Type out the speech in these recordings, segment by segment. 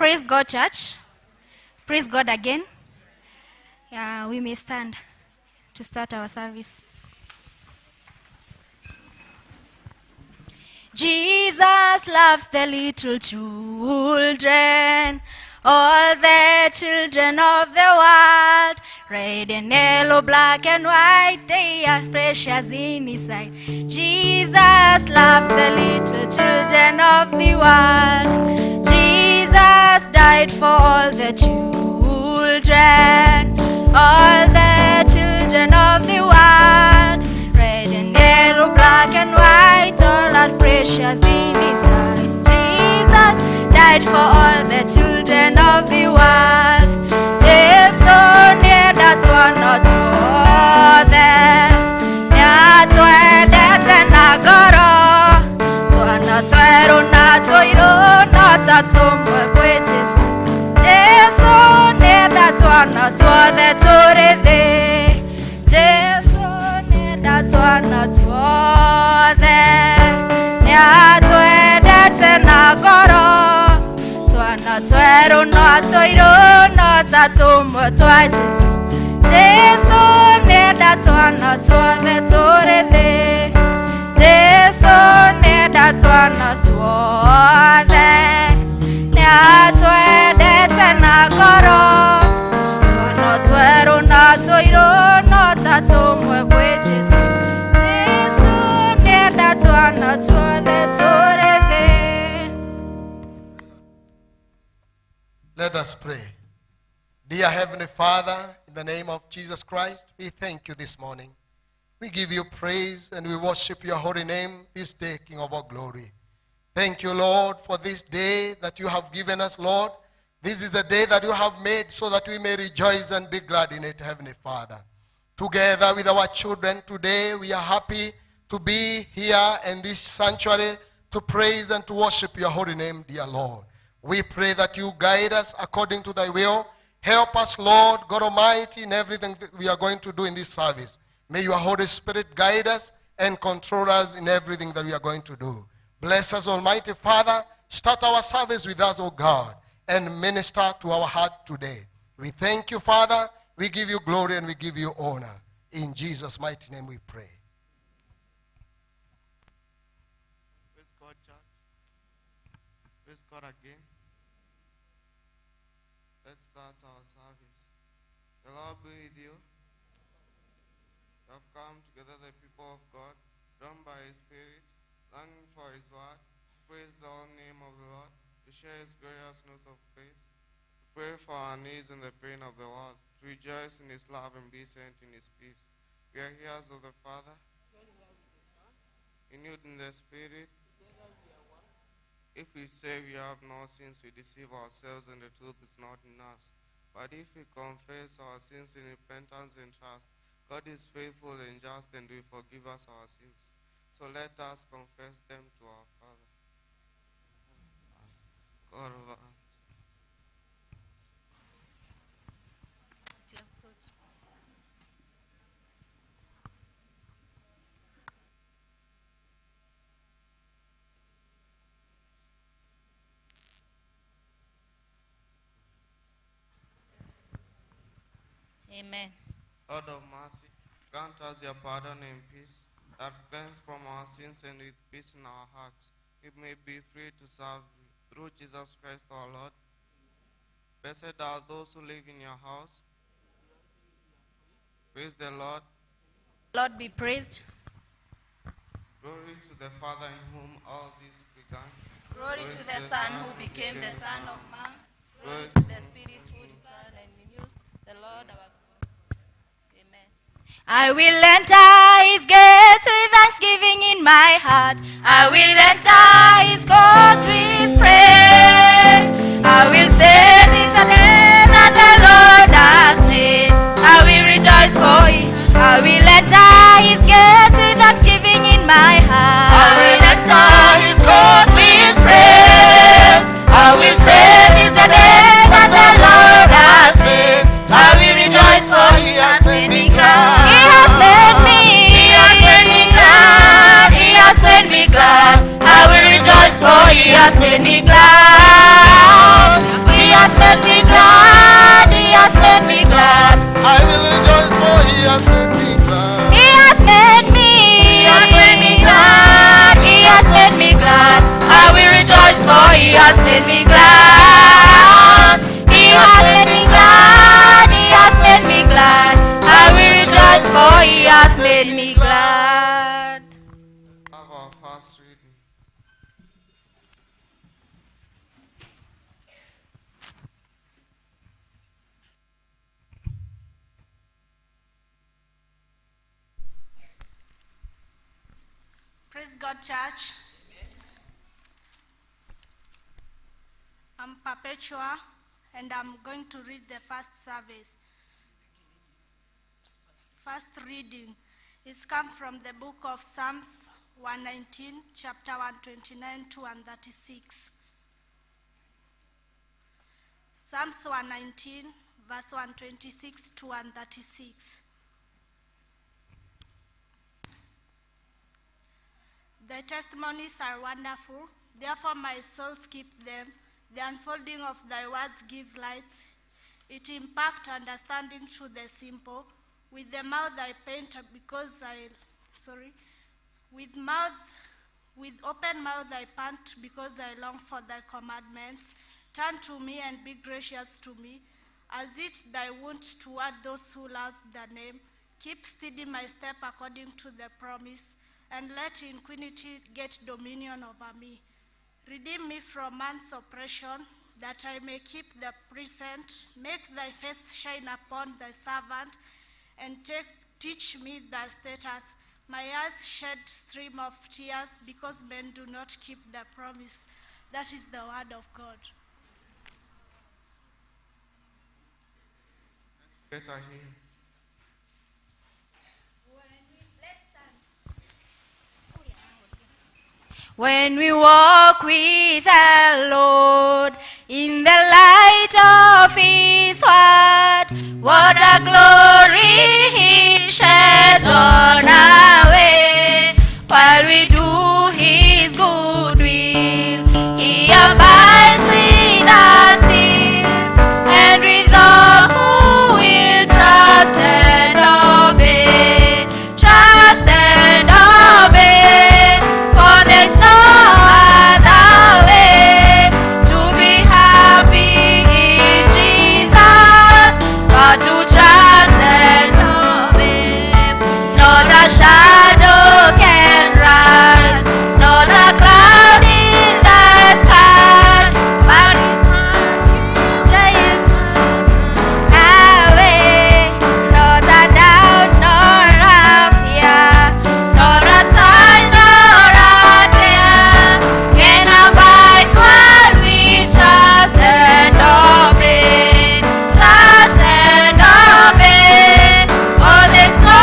Praise God, church. Praise God again. Yeah, we may stand to start our service. Jesus loves the little children, all the children of the world. Red and yellow, black and white, they are precious in His sight. Jesus loves the little children of the world. Jesus died for all the children, all the children of the world. Red and yellow, black and white, all are precious in His sight. Jesus died for all the children of the world. Jesus near that one not more there. Nyatwedete nagoro, twana twero na toiro not atomwe kwe Jesu. Jesu near that one not the torede. Jesu near that one not there. Nyatwedete nagoro, twana twero na toiro not atomwe twa Jesu. Jesu near that one not the torede. Jesu near that one not there. Nyatwedete nagoro, twana twero na toiro not atomwe kwe Jesu. Jesu near that one not the torede. Let us pray. Dear Heavenly Father, in the name of Jesus Christ, we thank you this morning. We give you praise and we worship your holy name this day, King of all glory. Thank you, Lord, for this day that you have given us, Lord. This is the day that you have made so that we may rejoice and be glad in it, Heavenly Father. Together with our children today, we are happy to be here in this sanctuary to praise and to worship your holy name, dear Lord. We pray that you guide us according to thy will. Help us, Lord God Almighty, in everything that we are going to do in this service. May your Holy Spirit guide us and control us in everything that we are going to do. Bless us, Almighty Father. Start our service with us, O God, and minister to our heart today. We thank you, Father. We give you glory and we give you honor. In Jesus' mighty name we pray. Praise God, church. Praise God again. Let's start our service. The Lord be with you. We have come together, the people of God, drawn by His Spirit, longing for His word. Praise the holy name of the Lord. To share His glorious notes of praise. To pray for our needs and the pain of the world. To rejoice in His love and be sent in His peace. We are heirs of the Father, renewed in the Spirit. If we say we have no sins, we deceive ourselves and the truth is not in us. But if we confess our sins in repentance and trust, God is faithful and just and will forgive us our sins. So let us confess them to our Father. God of our Amen. Lord of mercy, grant us your pardon and peace, that cleanse from our sins and with peace in our hearts, we may be free to serve you. Through Jesus Christ our Lord. Blessed are those who live in your house. Praise the Lord. Lord be praised. Glory to the Father in whom all this began. Glory to the Son who became the Son of Man. Glory To the Spirit who returned and renews the Lord our God. Amen. I will enter His gates with thanksgiving in my heart. I will enter His courts with praise. I will say this is the day that the Lord has made. I will rejoice for Him. I will enter His gates with thanksgiving in my heart. I will enter His courts with praise. I will say this is the day that the Lord has made. I will rejoice for He has made me glad. He has made me. He has made me glad. He has made me glad. I will rejoice for He has first reading. Praise God, church. I'm Perpetua, and I'm going to read the first service. First reading is come from the book of Psalms 119, chapter 129 to 136. Psalms 119, verse 126 to 136. The testimonies are wonderful, therefore my soul keep them. The unfolding of thy words give light. It impart understanding to the simple. With the mouth I paint with open mouth I pant because I long for thy commandments. Turn to me and be gracious to me. As it thy wont toward those who love the name. Keep steady my step according to the promise, and let iniquity get dominion over me. Redeem me from man's oppression, that I may keep the present. Make thy face shine upon thy servant, and teach me thy statutes. My eyes shed stream of tears, because men do not keep the promise. That is the word of God. Get a hymn. When we walk with the Lord in the light of His word, what a glory He sheds on our way. While we do His good will, He abides with us still, and with all who will trust and obey. Trust and obey, for there's no other way to be happy in Jesus, but to trust and obey. Not a shadow can rise, not a cloud in the skies, but His mercy is away. Not a doubt nor a fear, not a sign nor a tear can abide while we trust and obey. Trust and obey, for there's no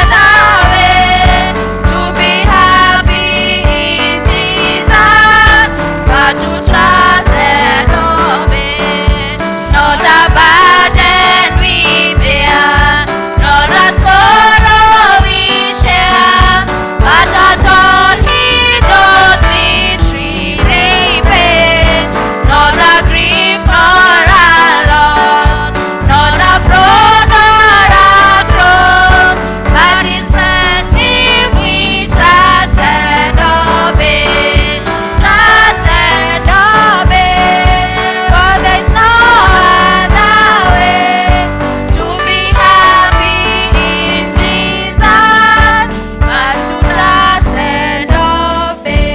other way to be happy in Jesus, but to trust and obey. Not a burden we bear, not a sorrow we share, but at all He does retreat repay. Not a grief nor a loss, not a fraud nor a cross, but His breath if we trust and obey. Trust and obey, for there's no other way to be happy in Jesus, but to trust and obey.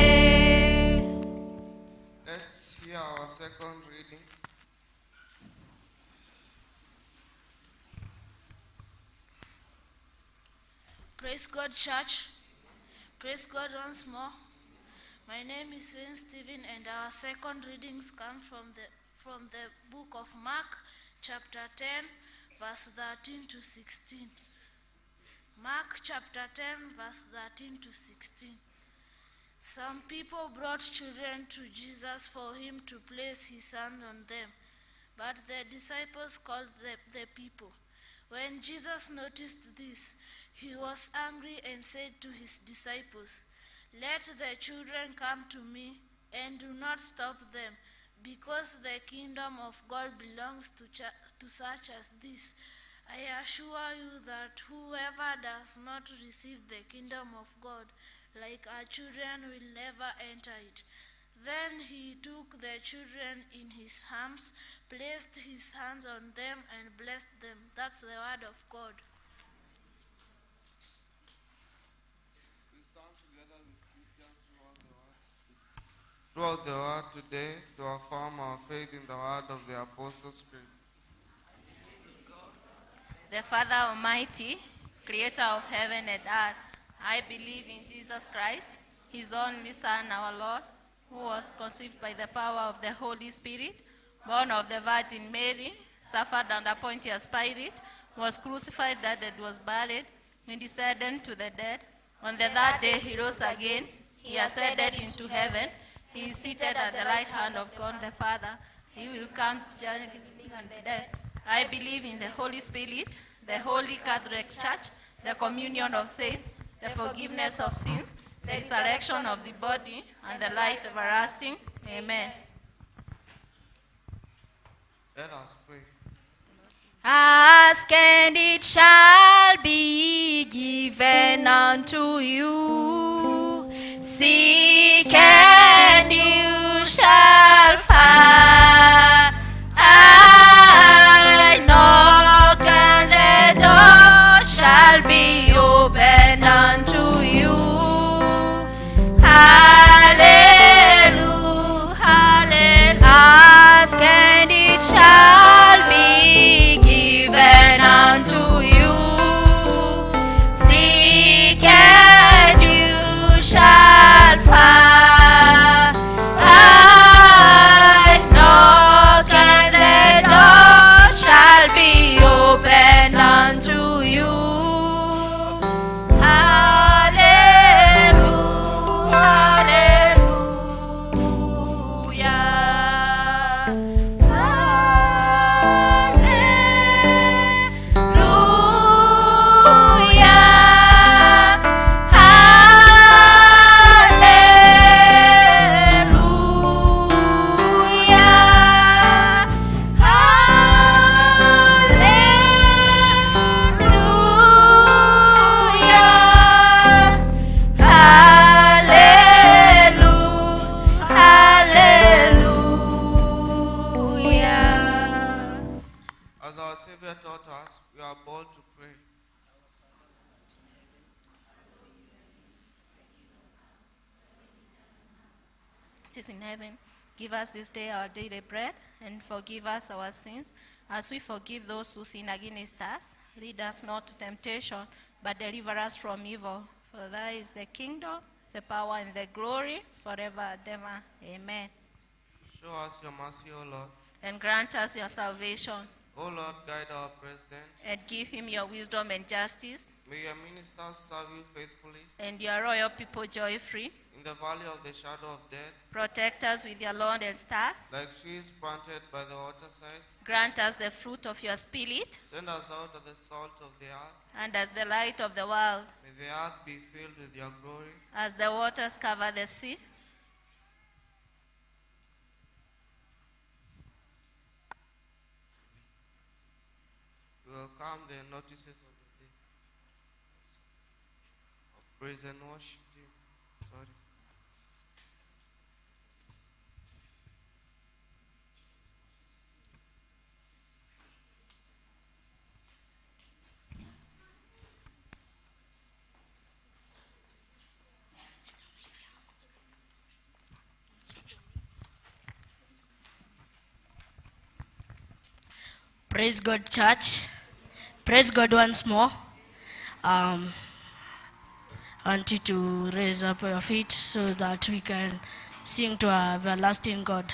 Let's hear our second reading. Praise God, church. Praise God once more. My name is Stephen, and our second readings come from the book of Mark, chapter 10, verse 13 to 16. Mark chapter 10, verse 13 to 16. Some people brought children to Jesus for him to place his hand on them, but the disciples called the people. When Jesus noticed this, he was angry and said to his disciples, "Let the children come to me, and do not stop them, because the kingdom of God belongs to such as this. I assure you that whoever does not receive the kingdom of God like our children will never enter it." Then he took the children in his arms, placed his hands on them, and blessed them. That's the word of God. We stand together with Christian throughout the word today to affirm our faith in the word of the Apostles' Creed. The Father Almighty, creator of heaven and earth, I believe in Jesus Christ, his only Son, our Lord, who was conceived by the power of the Holy Spirit, born of the Virgin Mary, suffered under Pontius Pilate, was crucified, died, and was buried, and descended to the dead. On the third day he rose again. He ascended into heaven. He is seated at the right hand of God the Father. He will come to judge the living and the dead. I believe in the Holy Spirit, the Holy Catholic Church, the communion of saints, the forgiveness of sins, the resurrection of the body, and the life everlasting. Amen. Let us pray. Ask and it shall be given unto you. Seek and you shall find. Knock and the door shall be opened unto you. Hallelujah, hallelujah. Ask and it shall be given unto you. Seek and you shall find. Knock and the door shall be opened unto you. Hallelujah, As our Savior taught us, we are bold to pray. It is in heaven. Give us this day our daily bread, and forgive us our sins, as we forgive those who sin against us. Lead us not to temptation, but deliver us from evil. For thine is the kingdom, the power, and the glory, forever and ever. Amen. Show us your mercy, O Lord. And grant us your salvation, O Lord, guide our President. and give him your wisdom and justice, May your ministers serve you faithfully. and your royal people joy-free. In the valley of the shadow of death, Protect us with your Lord and staff. like trees planted by the waterside, Grant us the fruit of your Spirit, send us out as the salt of the earth. and as the light of the world, May the earth be filled with your glory. as the waters cover the sea. We welcome the notices of the day of praise and worship. Sorry. Praise God, church. Praise God once more. I want you to raise up your feet so that we can sing to our everlasting God.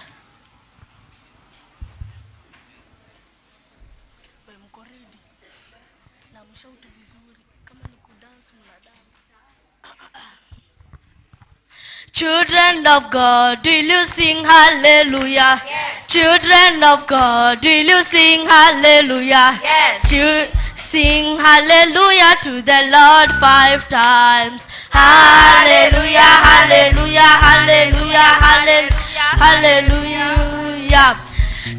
Children of God, will you sing hallelujah? Yes. Children of God, will you sing hallelujah? Yes. Sing hallelujah to the Lord 5 times. Hallelujah, hallelujah, hallelujah, hallelujah, hallelujah.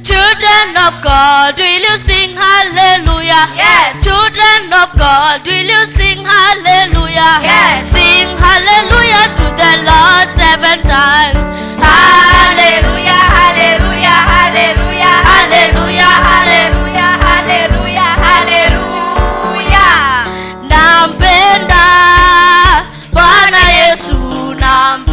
Children of God, will you sing hallelujah? Yes. Children of God, will you sing hallelujah? Yes. Sing hallelujah to the Lord 7 times. Hallelujah, hallelujah, hallelujah, hallelujah, hallelujah, hallelujah, hallelujah. Nampenda Bwana Yesu, nampenda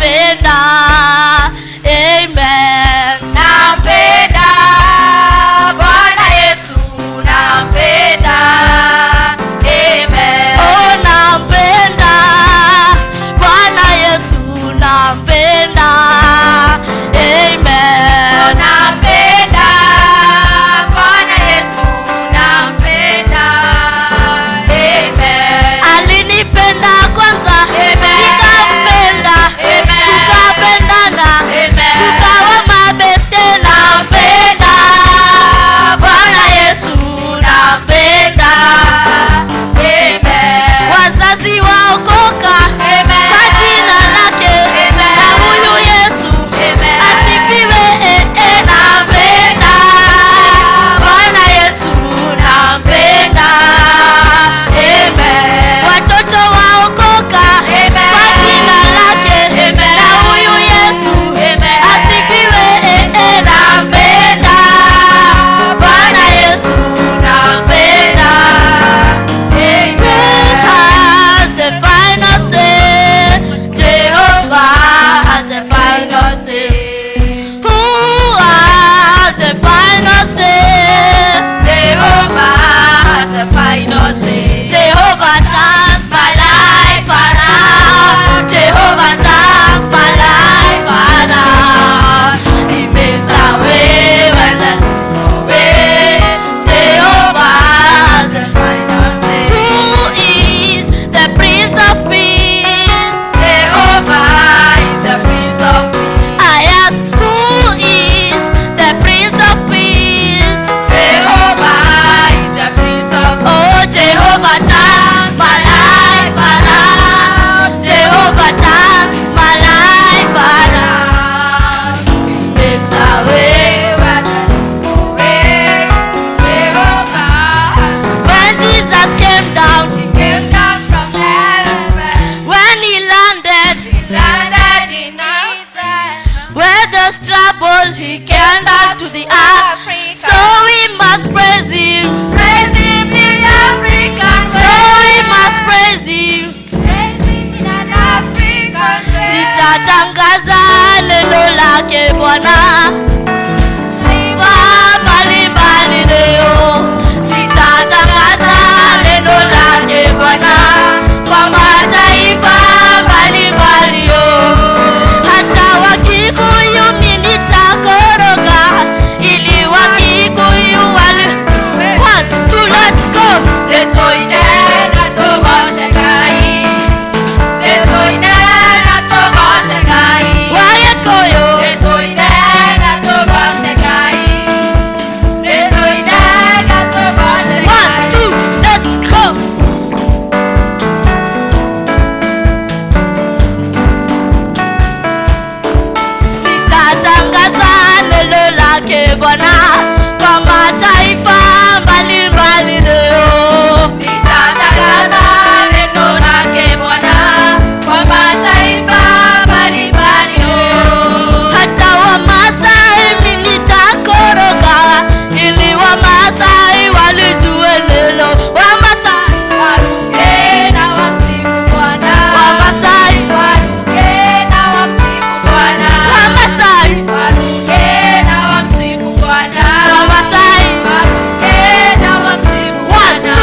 nampenda. Amen. Nampenda Bwana Yesu, nampenda. Amen. Alinipenda kwanza, nikampenda, tukapendana, tukawa mabeste. Nampenda Bwana Yesu, nampenda. Amen. Wazazi waokoka kwa jina lake, na huyu Yesu asifiwe. Nampenda Bwana Yesu, nampenda. Amen. Watoto waokoka kwa jina lake, na huyu Yesu asifiwe. Nampenda Bwana Yesu, nampenda. Who has the final say? Jehovah has the final say. Who has the final say? Jehovah has the final say. Jehovah turns my life around. Jehovah turns my life around. He makes a way when there's no way. Jehovah has the final say. Who is the Prince of Peace? Jehovah is the Prince of Peace. I ask, who is the Prince of Peace? Jehovah is the Prince of Peace. Oh, Jehovah turns my life around. Jehovah turns my life around. He makes a way Where there's no way. Jehovah when Jesus came down, came down from heaven. when he landed, Landed in Israel. where there's trouble, he came down to the earth. So we must praise him. Praise him in African So we must praise him. Praise him in an African way. Nitatangaza neno lake Bwana taifa mbalimbali leo. Nitatangaza neno lake Bwana kwa mataifa mbalimbali yo. Hata Wakikuyu mimi nitakoroga, ili Wakikuyu wale. 1, 2, let's go. Letoine na toboshe kai. Letoine na toboshe kai. Wayekoyo. Letoine na toboshe kai. Letoine na toboshe 1, kai. 2, let's go. Nitatangaza neno lake Bwana kwa mataifa mbalimbali leo. Nitatangaza neno lake Bwana kwa mataifa mbalimbali leo. Hata Wamasai mimi nitakoroga, ili Wamasai walijue neno. Wamasai, Waruke na wamsifu Bwana. Wamasai, Waruke na wamsifu Bwana. Wamasai, Waruke na wamsifu Bwana. Wamasai. Waruke na wamsifu 1, Bwana.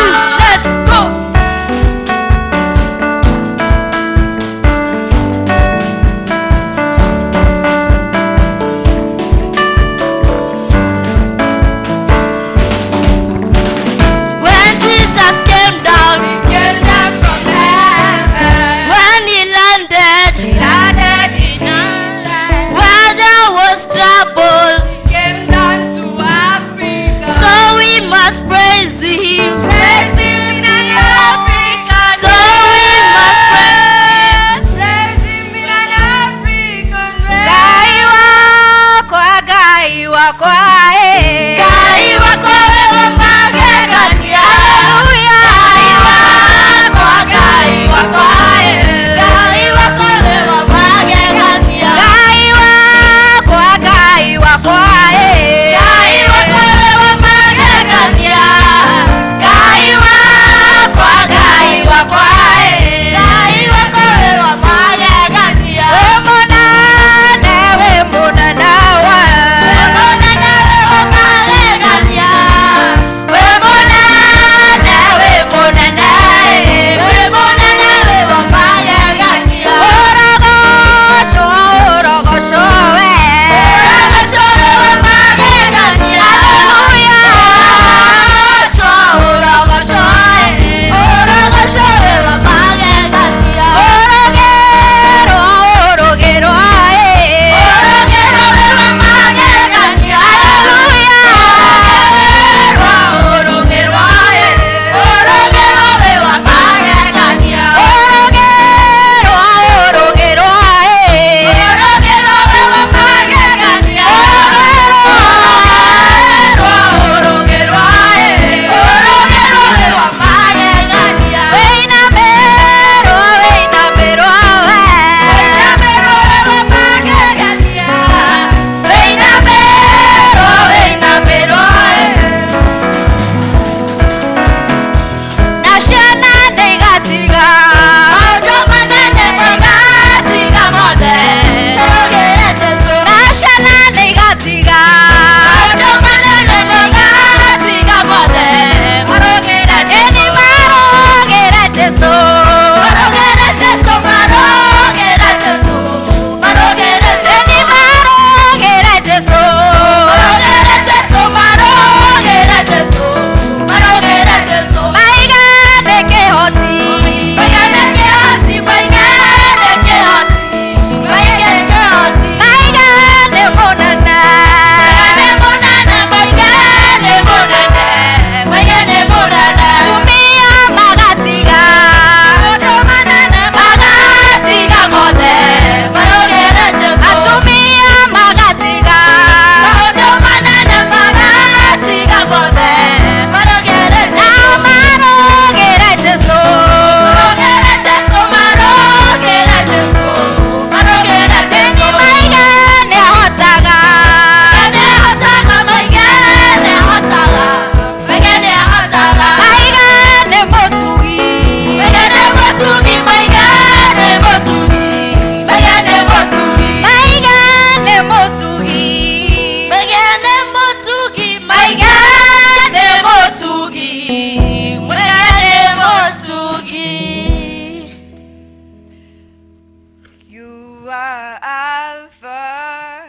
are Alpha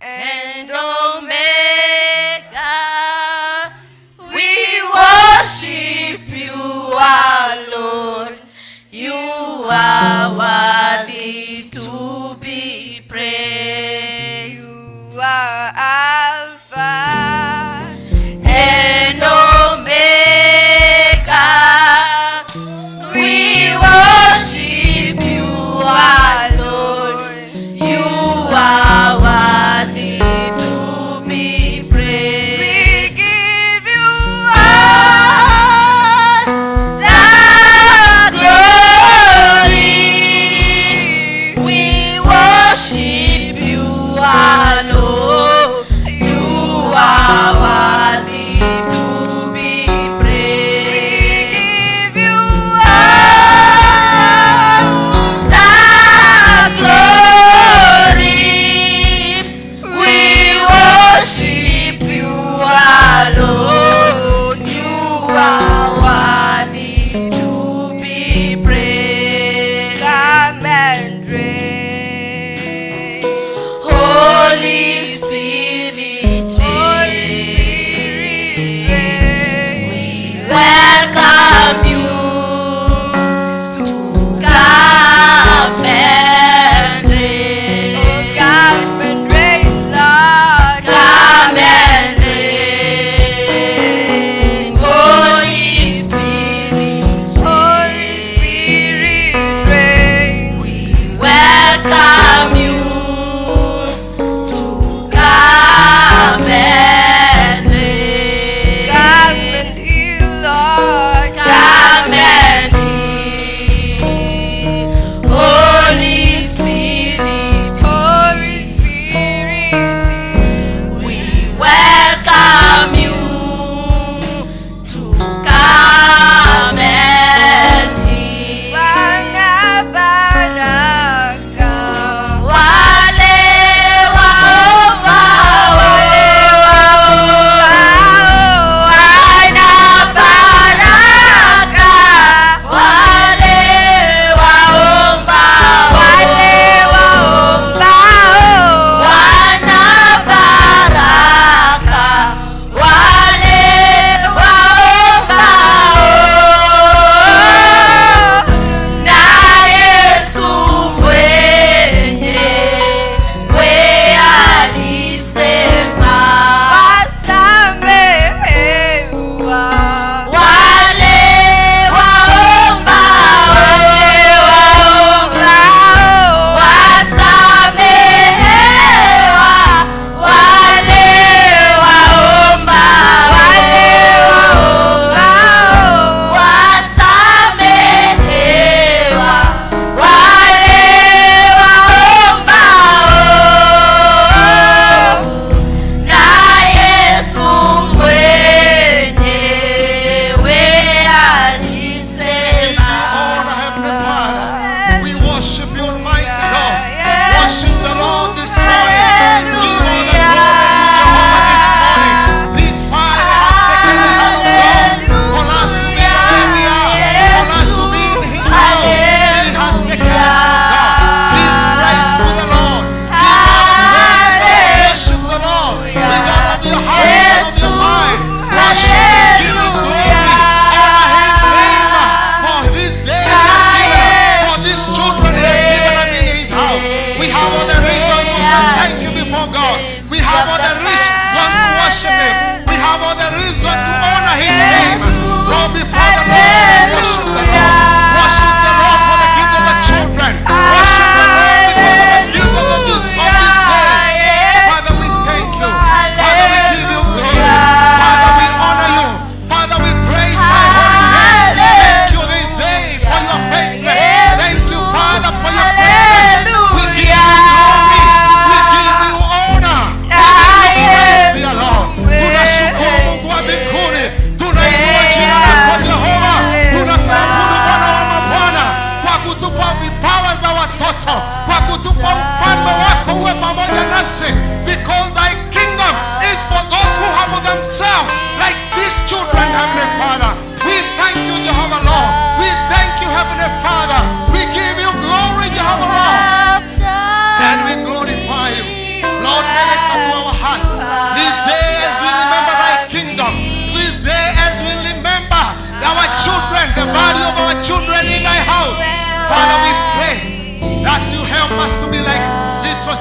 and Omega. we worship you, our Lord. You are worthy to be praised. You are Alpha and Omega. We worship you, our Lord.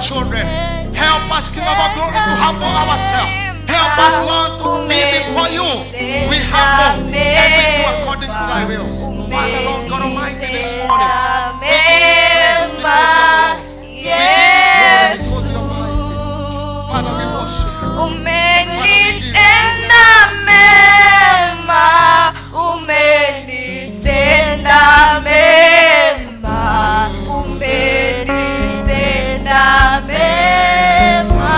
children. Help us, King of our glory, to humble ourselves. Help us, Lord, to be before you. We humble and we do according to thy will. Father, Lord God Almighty, this morning, we give you praise because you are the Lord. We give you glory because you are mighty. Father, we worship you. Umenitenda mema, umenitenda mema, umenitenda mema,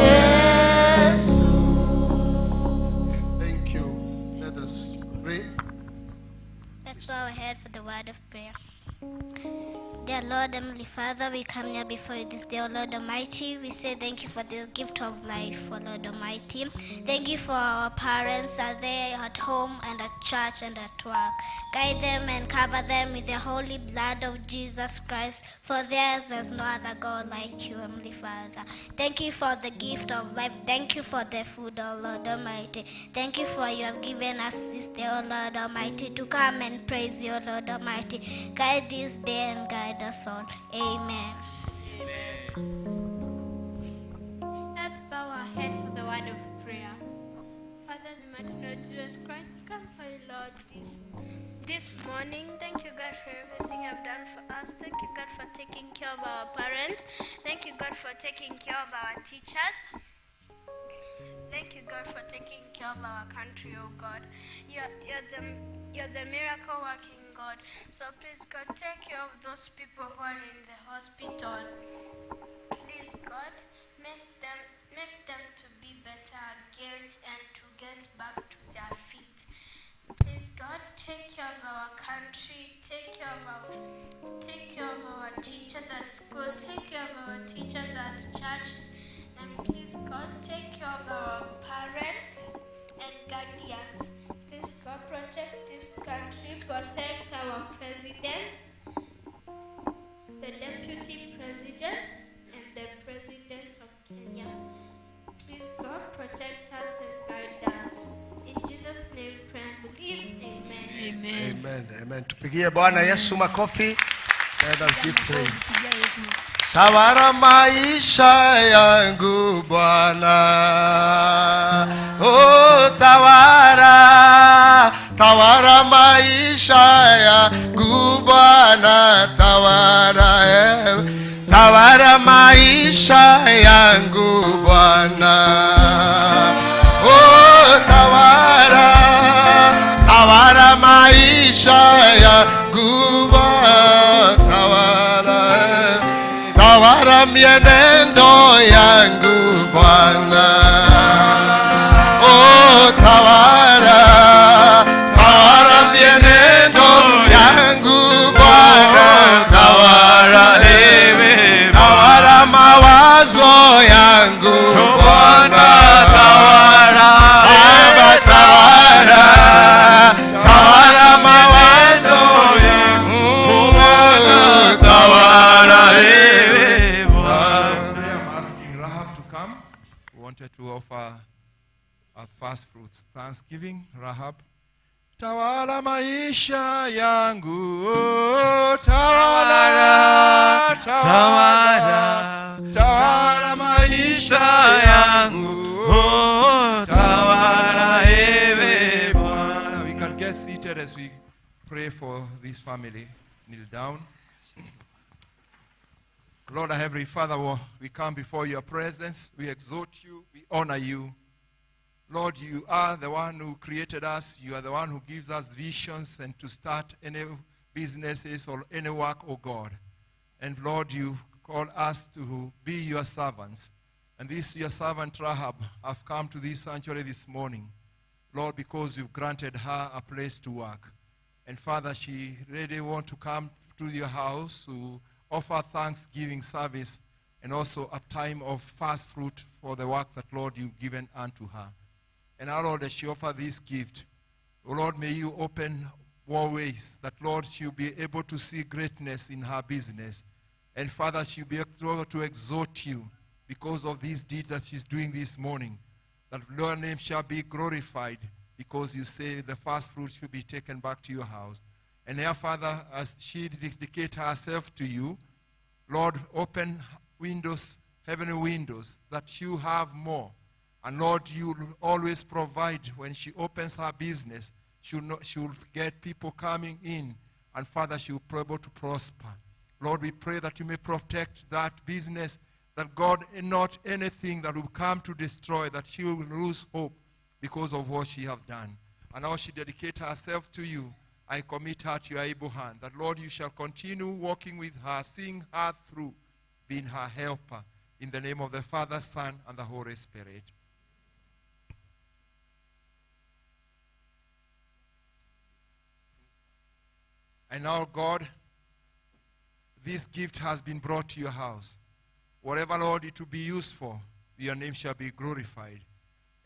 Yesu. Thank you. Let us pray. Let's bow our head for the word of prayer. Dear Lord, Heavenly Father, we come here before you this day, O Lord Almighty. We say thank you for the gift of life, O Lord Almighty. Thank you for our parents are there at home and at church and at work. Guide them and cover them with the holy blood of Jesus Christ, for there's no other God like you, Heavenly Father. Thank you for the gift of life. Thank you for the food, O Lord Almighty. Thank you for you have given us this day, O Lord Almighty, to come and praise you, O Lord Almighty. Guide this day and guide us all. Amen. Let's bow our head for the word of prayer. Father, in the mighty name of Jesus Christ, come for you, Lord, this morning. Thank you, God, for everything you've done for us. Thank you, God, for taking care of our parents. Thank you, God, for taking care of our teachers. Thank you, God, for taking care of our country, oh God. You're the miracle working God. So please, God, take care of those people who are in the hospital. Please, God, make them to be better again and to get back to their feet. Please, God, take care of our country, take care of our teachers at school, take care of our teachers at church, and please, God, take care of our parents and guardians. Please, God, protect this country, protect our presidents, the deputy president, and the president of Kenya. Please, God, protect us and guide us. In Jesus' name, pray and believe. Amen. Amen. Amen. Tupigie Bwana Yesu makofi. Let us give praise. Tawala maisha yangu Bwana. Oh, tawala. Tawala maisha yangu Bwana. Tawala. Tawala maisha yangu Bwana. Oh, tawala. Tawala maisha yangu Bwana. Tawala. Tawala mienendo yangu Bwana. Oh, tawala. Tawala mienendo yangu Bwana. Tawala ewe. Tawala mawazo yangu Bwana. Tawala Baba. Tawala. Tawala mawazo yangu Bwana. Tawala ewe. I'm asking Rahab to come. We wanted to offer our first fruits. Thanksgiving, Rahab. Tawala maisha yangu, oh, tawala, tawala, tawala maisha yangu, oh, tawala ewe Bwana. We can get seated as we pray for this family. Kneel down. Lord, our Heavenly Father, we come before your presence. We exalt you. We honor you. Lord, you are the one who created us. You are the one who gives us visions and to start any businesses or any work, oh God. And Lord, you call us to be your servants. And this your servant Rahab have come to this sanctuary this morning, Lord, because you've granted her a place to work. And Father, she really want to come to your house to offer thanksgiving service and also a time of first fruit for the work that, Lord, you've given unto her. And our Lord, as she offer this gift, oh Lord, may you open more ways that, Lord, she'll be able to see greatness in her business. And Father, she'll be able to exhort you because of these deeds that she's doing this morning. That your name shall be glorified because you say the first fruit should be taken back to your house. And here, Father, as she dedicates herself to you, Lord, open windows, heavenly windows, that you have more. And Lord, you always provide when she opens her business. She'll get people coming in, and Father, she'll be able to prosper. Lord, we pray that you may protect that business, that God, not anything that will come to destroy, that she will lose hope because of what she has done. And now she dedicates herself to you. I commit her to your able hand, that Lord, you shall continue walking with her, seeing her through, being her helper. In the name of the Father, Son, and the Holy Spirit. And now, God, this gift has been brought to your house. Whatever, Lord, it will be used for, your name shall be glorified.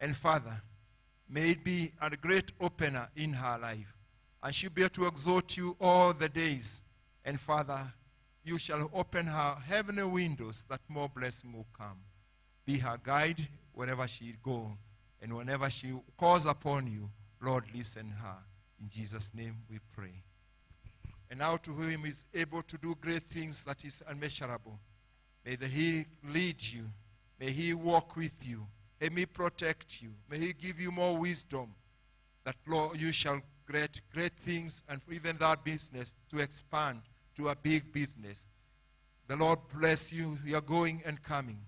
And Father, may it be a great opener in her life. And she'll be able to exhort you all the days. And Father, you shall open her heavenly windows that more blessing will come. Be her guide wherever she goes. And whenever she calls upon you, Lord, listen her. In Jesus' name we pray. And now to him is able to do great things that is unmeasurable. May he lead you. May he walk with you. May he protect you. May he give you more wisdom, that, Lord, you shall get great things, and even that business to expand to a big business. The Lord bless you. You are going and coming.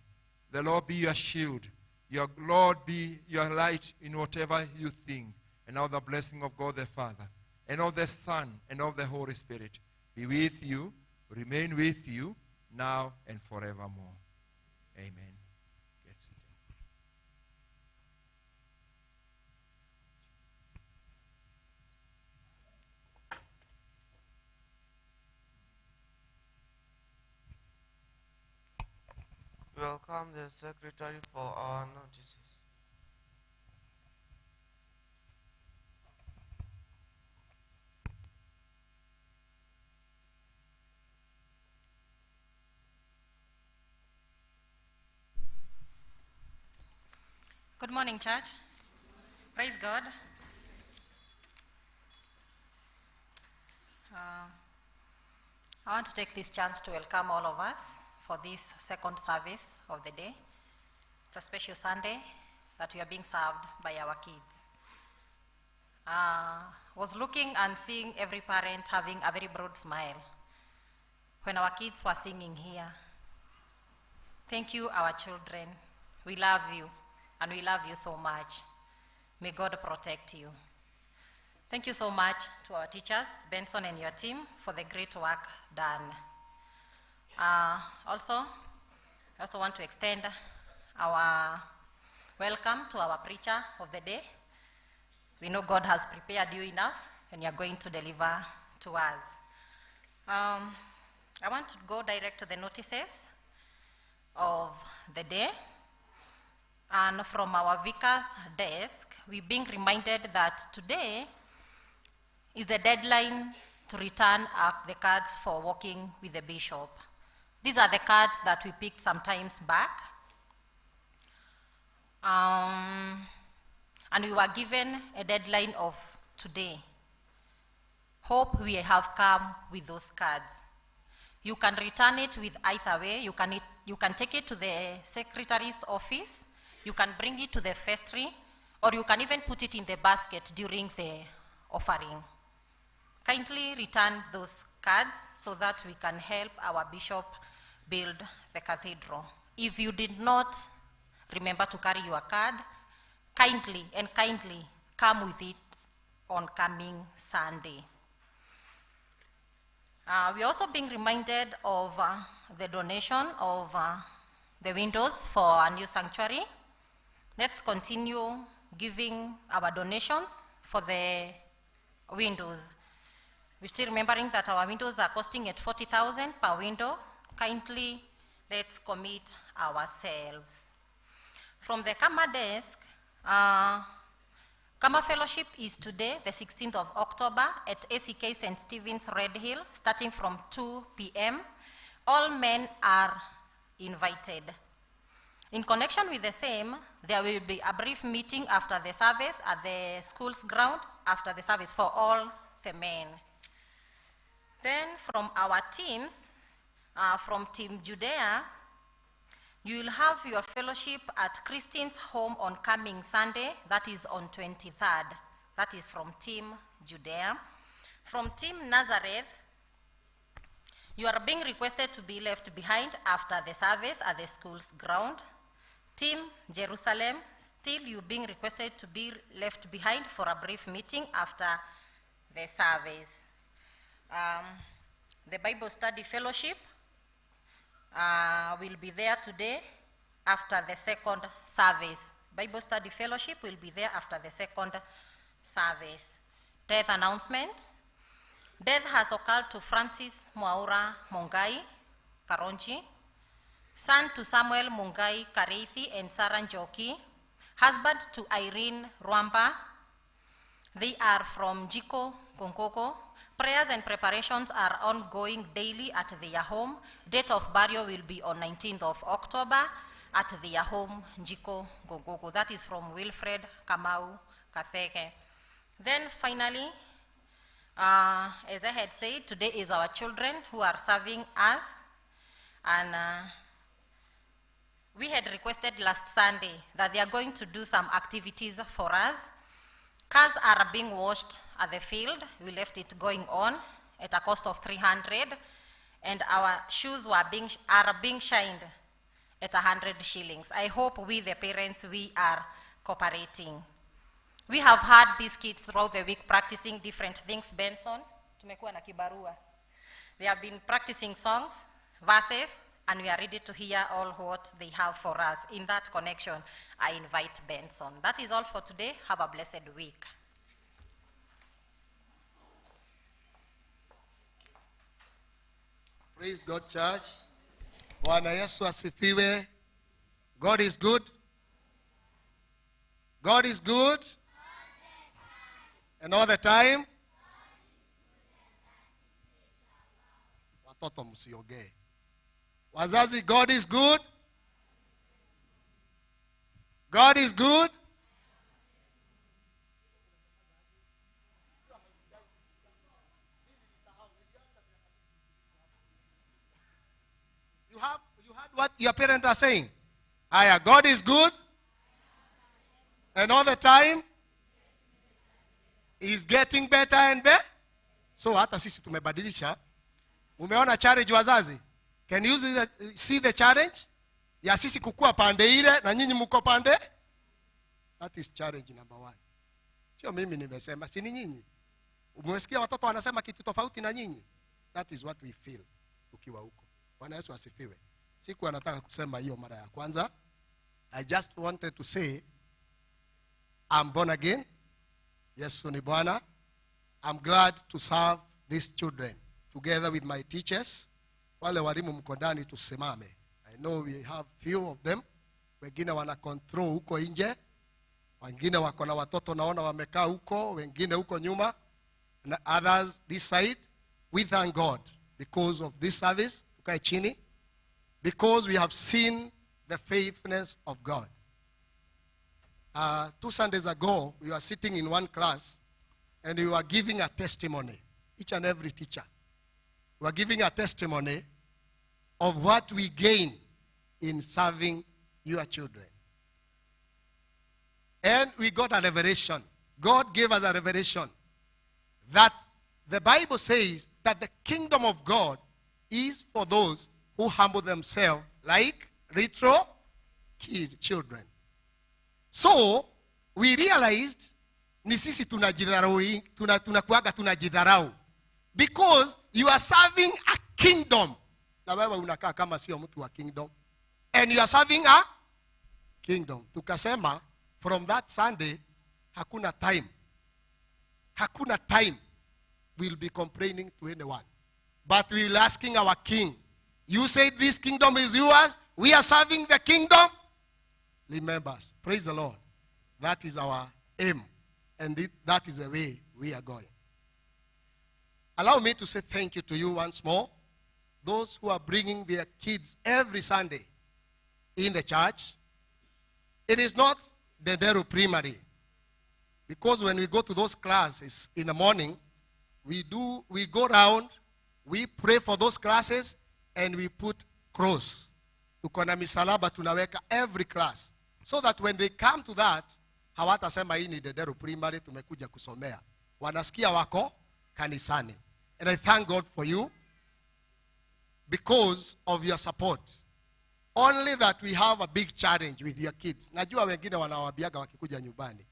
The Lord be your shield. Your Lord be your light in whatever you think. And now the blessing of God the Father, and of the Son, and of the Holy Spirit be with you, remain with you, now and forevermore. Amen. Get seated. Welcome the secretary for our notices. Good morning, church. Praise God. I want to take this chance to welcome all of us for this second service of the day. It's a special Sunday that we are being served by our kids. Was looking and seeing every parent having a very broad smile when our kids were singing here. Thank you, our children. We love you, and we love you so much. May God protect you. Thank you so much to our teachers, Benson and your team, for the great work done. I also want to extend our welcome to our preacher of the day. We know God has prepared you enough, and you're going to deliver to us. I want to go direct to the notices of the day. And from our vicar's desk, we're being reminded that today is the deadline to return the cards for walking with the bishop. These are the cards that we picked sometimes back. And we were given a deadline of today. Hope we have come with those cards. You can return it with either way. You can take it to the secretary's office. You can bring it to the vestry, or you can even put it in the basket during the offering. Kindly return those cards so that we can help our bishop build the cathedral. If you did not remember to carry your card, kindly come with it on coming Sunday. We're also being reminded of the donation of the windows for our new sanctuary. Let's continue giving our donations for the windows. We're still remembering that our windows are costing at 40,000 per window. Kindly, let's commit ourselves. From the Kama desk, Kama Fellowship is today, the 16th of October, at ACK St. Stephen's, Red Hill, starting from 2 p.m. All men are invited. In connection with the same, there will be a brief meeting after the service at the school's ground after the service for all the men. Then from our teams, from Team Judea, You will have your fellowship at Christine's home on coming Sunday, that is on 23rd. That is from Team Judea. From Team Nazareth, you are being requested to be left behind after the service at the school's ground. Team Jerusalem, still you being requested to be left behind for a brief meeting after the service. The Bible Study Fellowship will be there today after the second service. Bible Study Fellowship will be there after the second service. Death announcement. Death has occurred to Francis Mwaura Mungai Karonji, son to Samuel Mungai Kareithi and Sarah Njoki, husband to Irene Rwamba. They are from Jiko Gongoko. Prayers and preparations are ongoing daily at their home. Date of burial will be on 19th of October at their home, Jiko Gongoko. That is from Wilfred Kamau Katheke. Then finally, as I had said, today is our children who are serving us. And we had requested last Sunday that they are going to do some activities for us. Cars are being washed at the field. We left it going on at a cost of 300. And our shoes are being shined at 100 shillings. I hope we, the parents, we are cooperating. We have had these kids throughout the week practicing different things. Benson, tumekuwa na kibarua. They have been practicing songs, verses, and we are ready to hear all what they have for us. In that connection, I invite Benson. That is all for today. Have a blessed week. Praise God, church. Bwana Yesu asifiwe. God is good. God is good. And all the time. Watoto msiongee. Wazazi, God is good. God is good. You heard what your parents are saying? Aya, God is good. And all the time, He's getting better and better. So hata sisi tumebadilisha. Umeona challenge wazazi? Can you see the challenge? Ya sisi kukua pande ile na nyinyi mko pande? That is challenge number 1. Sio mimi nimesema, si ni nyinyi. Umesikia watoto wanasema kitu tofauti na nyinyi? That is what we feel ukiwa huko. Bwana Yesu asifiwe. Siku anataka kusema hiyo mara ya kwanza. I just wanted to say I'm born again. Yesu ni Bwana. I'm glad to serve these children together with my teachers. Wale walimu mko ndani tusimame. I know we have few of them. Wengine wana control huko nje. Wengine wako na watoto naona wamekaa huko, wengine huko nyuma. And others this side. We thank God because of this service. Tukae chini. Because we have seen the faithfulness of God. 2 Sundays ago, we were sitting in one class and we were giving a testimony. Each and every teacher. We were giving a testimony of what we gain in serving your children. And we got a revelation. God gave us a revelation that the Bible says that the kingdom of God is for those who humble themselves like little children. So, we realized ni sisi tunakuaga tunajidharau. Because you are serving a kingdom. Na wewe unakaa kama sio mtu wa kingdom. And you are serving a kingdom. Tukasema, from that Sunday, hakuna time. Hakuna time we'll be complaining to anyone. But we will asking our king. You said this kingdom is yours. We are serving the kingdom. Remember us. Praise the Lord. That is our aim. And that is the way we are going. Allow me to say thank you to you once more. Those who are bringing their kids every Sunday in the church. It is not the Dero primary. Because when we go to those classes in the morning, we go around, we pray for those classes, and we put cross. tuko na misalaba tunaweka every class, so that when they come to that, hawatasema hii ni Dedero Primary tumekuja kusomea. Wanasikia wako kanisani. And I thank God for you because of your support. Only that we have a big challenge with your kids. Najua wengine wanawaambiaga wakikuja nyumbani,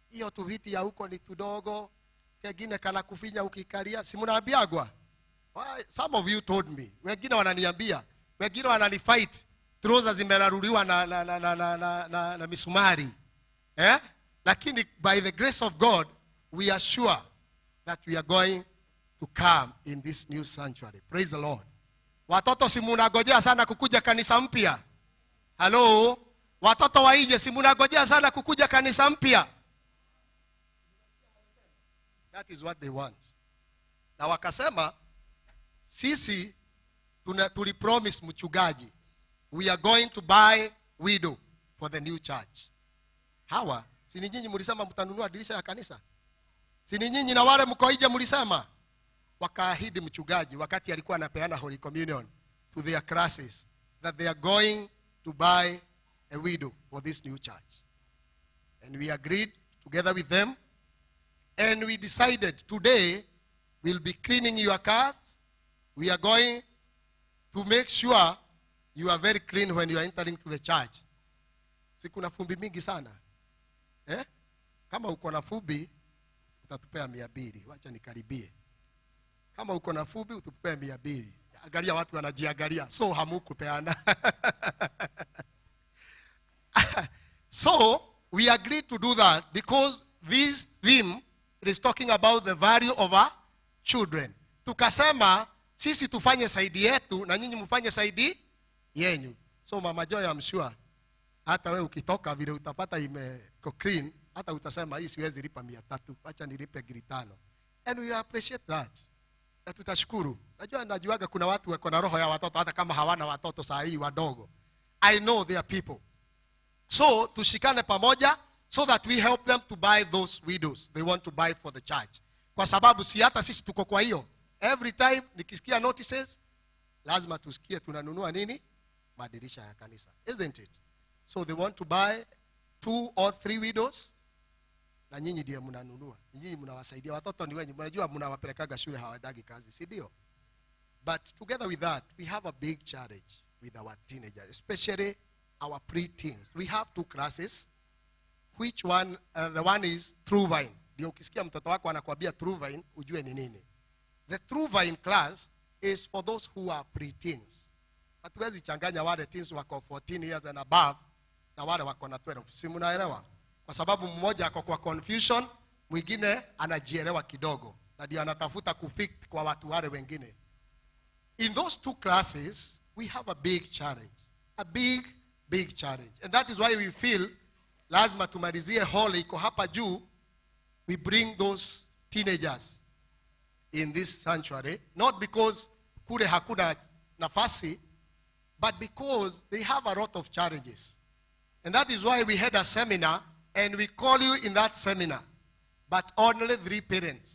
hiyo tu viti ya huko ni tudogo, kengine kana kufinya ukikalia. Si mnaambiagwa? Some of you told me. Wengine wananiambia, wengine wananifight. Trouser zimeraruliwa na misumari. Lakini by the grace of God, we are sure that we are going to come in this new sanctuary. Praise the Lord. Watoto si munagojea sana kukuja kanisa mpya? Hello? Watoto wa nje si munagojea sana kukuja kanisa mpya? That is what they want. Na wakasema, sisi tulipromise mchungaji, we are going to buy widow for the new church. Hawa, si ni nyinyi mlisema mtanunua dirisha ya kanisa? Si ni nyinyi na wale mko nje mlisema? Wakaahidi mchungaji wakati alikuwa anapeana Holy Communion to their classes that they are going to buy a widow for this new church. And we agreed together with them, and we decided today we'll be cleaning your cars. We are going to make sure you are very clean when you are entering to the church. Si kuna fumbi mingi sana. Kama uko na fumbi utatupea 200. Wacha nikaribie. Kama uko na fumbi utupea 200. Angalia watu wanajiangalia. So hamukupeana. So we agreed to do that because this theme is talking about the value of our children. Tukasema sisi tufanye saidi yetu na nyinyi mfanye saidi yenyu. So Mama Joy, I'm sure hata wewe ukitoka vile utapata iko clean, hata utasema hii siwezi lipa 300, acha nilipe 500. And we appreciate that. Na tutashukuru. Najuaga kuna watu wako na roho ya watoto hata kama hawana watoto saa hii wadogo. I know there are people. So tushikane pamoja so that we help them to buy those widows they want to buy for the church. Kwa sababu si hata sisi tuko kwa hiyo. Every time nikisikia notices, lazima tusikie tunanunua nini? Madirisha ya kanisa. Isn't it? So they want to buy 2 or 3 widows. Na nyinyi ndiye mnanunua. Nyinyi mnawasaidia. Watoto ni wenyu. Mnajua mnawapelekaga shule hawadagi kazi. Si ndio? But together with that, we have a big challenge with our teenagers, especially our pre-teens. We have 2 classes. Which one? The one is True Vine. Ndio ukisikia mtoto wako anakuambia True Vine, ujue ni nini. The True Vine class is for those who are pre-teens. Hatuwezi changanya wale teens wako 14 years and above na wale wako na 12. Si mnaelewa? Kwa sababu mmoja ako kwa confusion, mwingine anajielewa kidogo. Na ndio anatafuta kufit kwa watu wale wengine. In those 2 classes, we have a big challenge. A big challenge. And that is why we feel lazima tumalizie hall iko hapa juu. We bring those teenagers in this sanctuary, not because kule hakuna nafasi, but because they have a lot of challenges. And that is why we had a seminar, and we call you in that seminar. But only 3 parents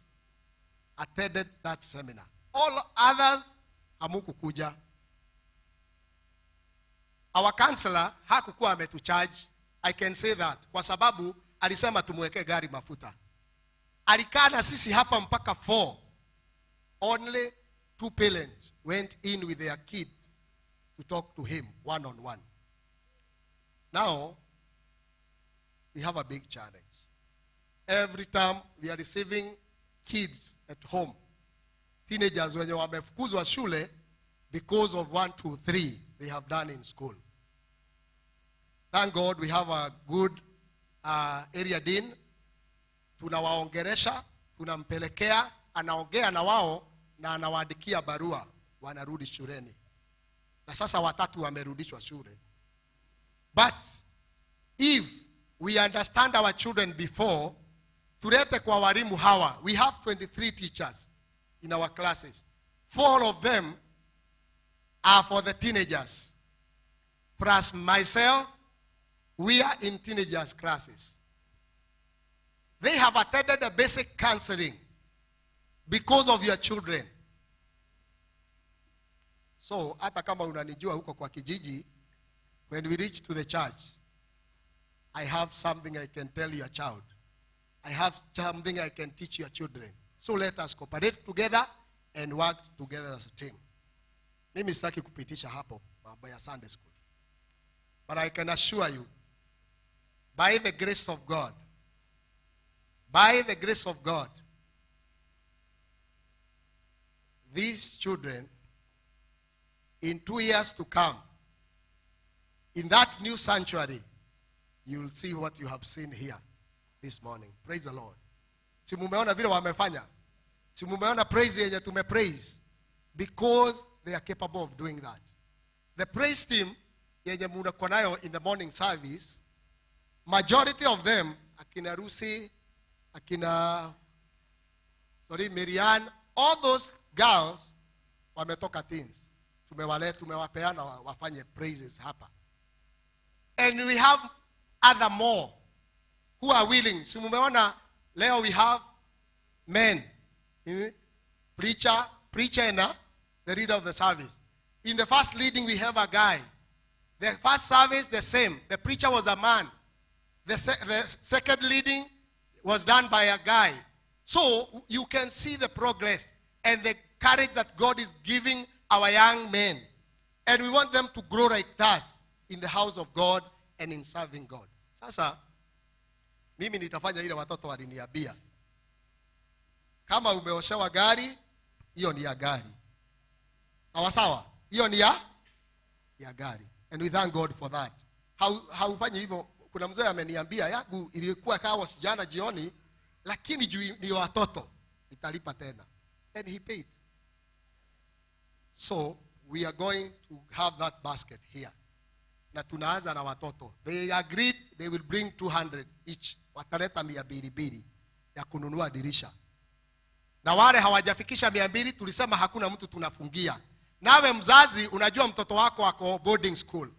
attended that seminar. All others hamukukuja. Our counselor hakukuwa ametucharge. I can say that. Kwa sababu alisema tumweke gari mafuta. Alikaa na sisi hapa mpaka 4. Only 2 parents went in with their kid to talk to him one-on-one. Now, we have a big challenge. Every time we are receiving kids at home, teenagers wenye wamefukuzwa shule because of 1, 2, 3 they have done in school. Thank God we have a good area dean. Tunawaongeresha, tunampelekea, anaongea na wao na anawaandikia barua, wanarudi shuleni. Na sasa 3 wamerudishwa shule. But if we understand our children before, tulete kwa walimu hawa. We have 23 teachers in our classes. 4 of them are for the teenagers. Plus myself, we are in teenagers classes. They have attended a basic counseling because of your children. So, hata kama unanijua huko kwa kijiji, when we reach to the church, I have something I can tell your child. I have something I can teach your children. So let us cooperate together and work together as a team. Mimi sitaki kupitisha hapo mambo ya Sunday school. But I can assure you, by the grace of God, these children, in 2 years to come, in that new sanctuary, you will see what you have seen here this morning. Praise the Lord. Si mumeona vile wamefanya? Si mumeona praise yenye tumepraise? Because they are capable of doing that. The praise team yenye muna nayo in the morning service, majority of them, akina Rusi, akina Marianne, all those girls wametoka teens. Tumewapeana wafanye praises hapa. And we have other more who are willing. So mumeona leo we have men, preacher and the leader of the service. In the first leading we have a guy. The first service the same. The preacher was a man. The second leading was done by a guy. So you can see the progress and the courage that God is giving our young men. And we want them to grow like that in the house of God and in serving God. Sasa, mimi nitafanya ile watoto waliniambia. Kama umeoshewa gari, hiyo ni ya gari. Sawa? Hiyo ni ya gari. And we thank God for that. Haufanyi hivyo. Kuna mzee ameniambia yangu ilikuwa kawa jana jioni, lakini juu ni watoto nitalipa tena. And he paid. So we are going to have that basket here. Na tunaanza na watoto. They agreed they will bring 200 each. Wataleta 200 ya kununua dirisha. Na wale hawajafikisha 200 tulisema hakuna mtu tunafungia. Nawe mzazi unajua mtoto wako wako boarding school.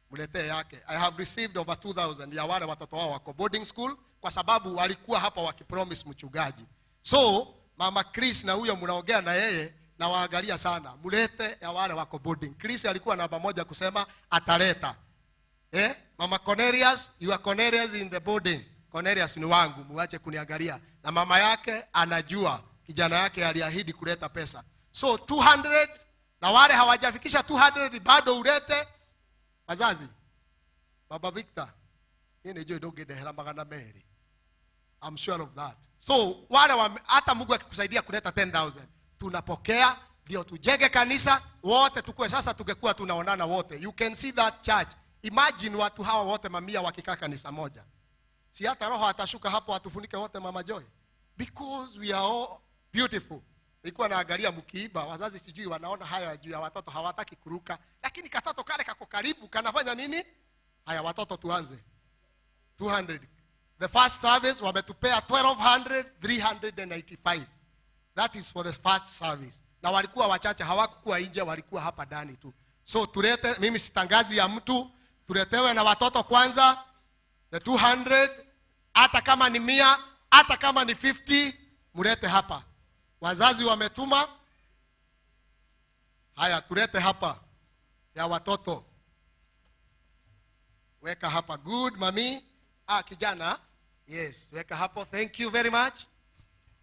Muletee yake. I have received over 2,000 ya wale watoto wao wako boarding school kwa sababu walikuwa hapa wakipromise mchungaji. So Mama Chris na huyo mnaongea na yeye na waangalia sana. Mulete ya wale wako boarding. Chris alikuwa namba 1 kusema ataleta. Mama Cornelius, you are Cornelius in the boarding. Cornelius ni wangu, muache kuniangalia. Na mama yake anajua kijana yake aliahidi kuleta pesa. So 200 na wale hawajafikisha 200 bado ulete. Wazazi, Baba Victor, yeye ndio dogede hela magana meri. I'm sure of that. So wale hata Mungu akikusaidia kuleta 10,000, tunapokea ndio tujenge kanisa wote tukue. Sasa tungekuwa tunaonana wote. You can see that church. Imagine watu hawa wote mamia wakikaa kanisa moja. Si hata roho atashuka hapo atufunike wote Mama Joy. Because we are all beautiful. Nilikuwa naangalia mkiiba, wazazi sijui wanaona haya juu ya watoto hawataki kuruka. Lakini katoto kale kako karibu kanafanya nini? Haya watoto tuanze. 200. The first service wametupea 12,395. That is for the first service. Na walikuwa wachache, hawakuwa nje, walikuwa hapa ndani tu. So tulete, mimi sitangazi ya mtu, tuletewe na watoto kwanza the 200, hata kama ni 100, hata kama ni 50, mulete hapa. Wazazi wametuma. Haya tulete hapa ya watoto. Weka hapa. Good mami. Kijana. Yes, weka hapo. Thank you very much.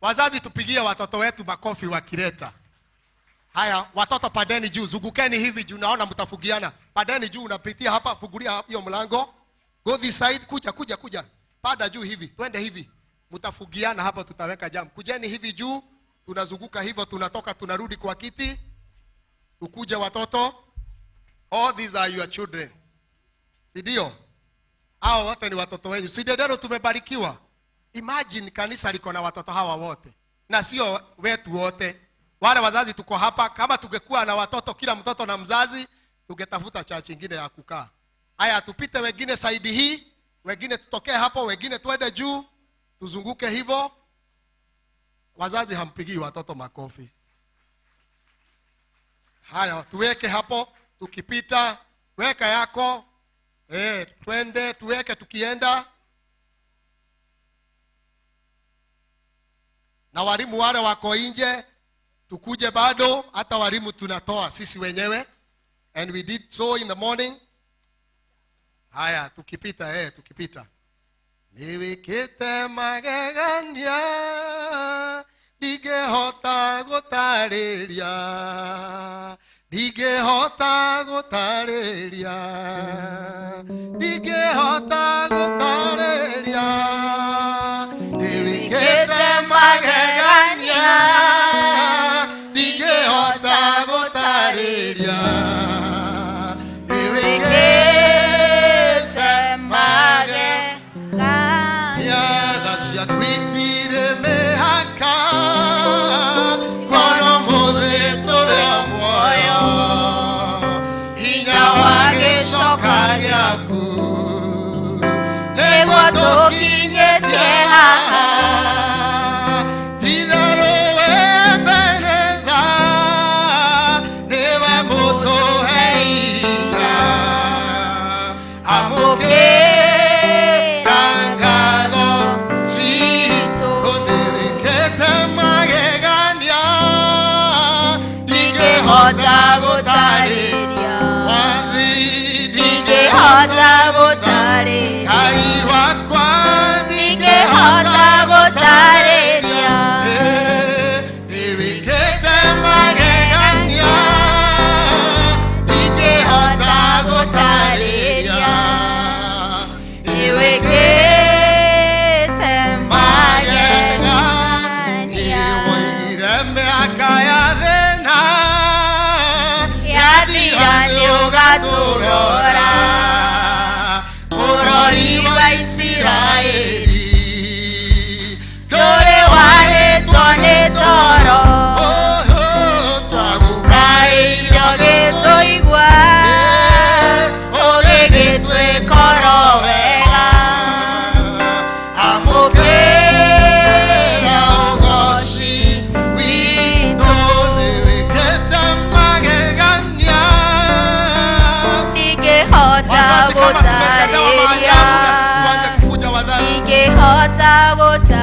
Wazazi tupigie watoto wetu makofi wakileta. Haya watoto padeni juu, zungukeni hivi juu naona mtafugiana. Padeni juu, unapitia hapa, fungulia hiyo mlango. Go this side, kuja. Pada juu hivi, twende hivi. Mtafugiana hapa, tutaweka jam. Kujeni hivi juu, tunazunguka hivyo, tunatoka tunarudi kwa kiti. Ukuje watoto. All these are your children. Sidio? Hao wote ni watoto wenu. Sidedero tumebarikiwa. Imagine kanisa liko na watoto hawa wote. Na sio wetu wote. Wale wazazi tuko hapa, kama tungekuwa na watoto kila mtoto na mzazi, tungetafuta church nyingine ya kukaa. Haya tupite wengine side hii, wengine tutokee hapo, wengine twende juu, tuzunguke hivyo. Wazazi hampigii watoto makofi. Haya tuweke hapo, tukipita weka yako. Twende tuweke tukienda. Na walimu wale wako nje tukuje bado, hata walimu tunatoa sisi wenyewe. And we did so in the morning. Haya, tukipita. Niwikite magegania, ndigehota gũtarĩria. Ndigehota gũtarĩria. Niwikite magegania, ndigehota gũtarĩria.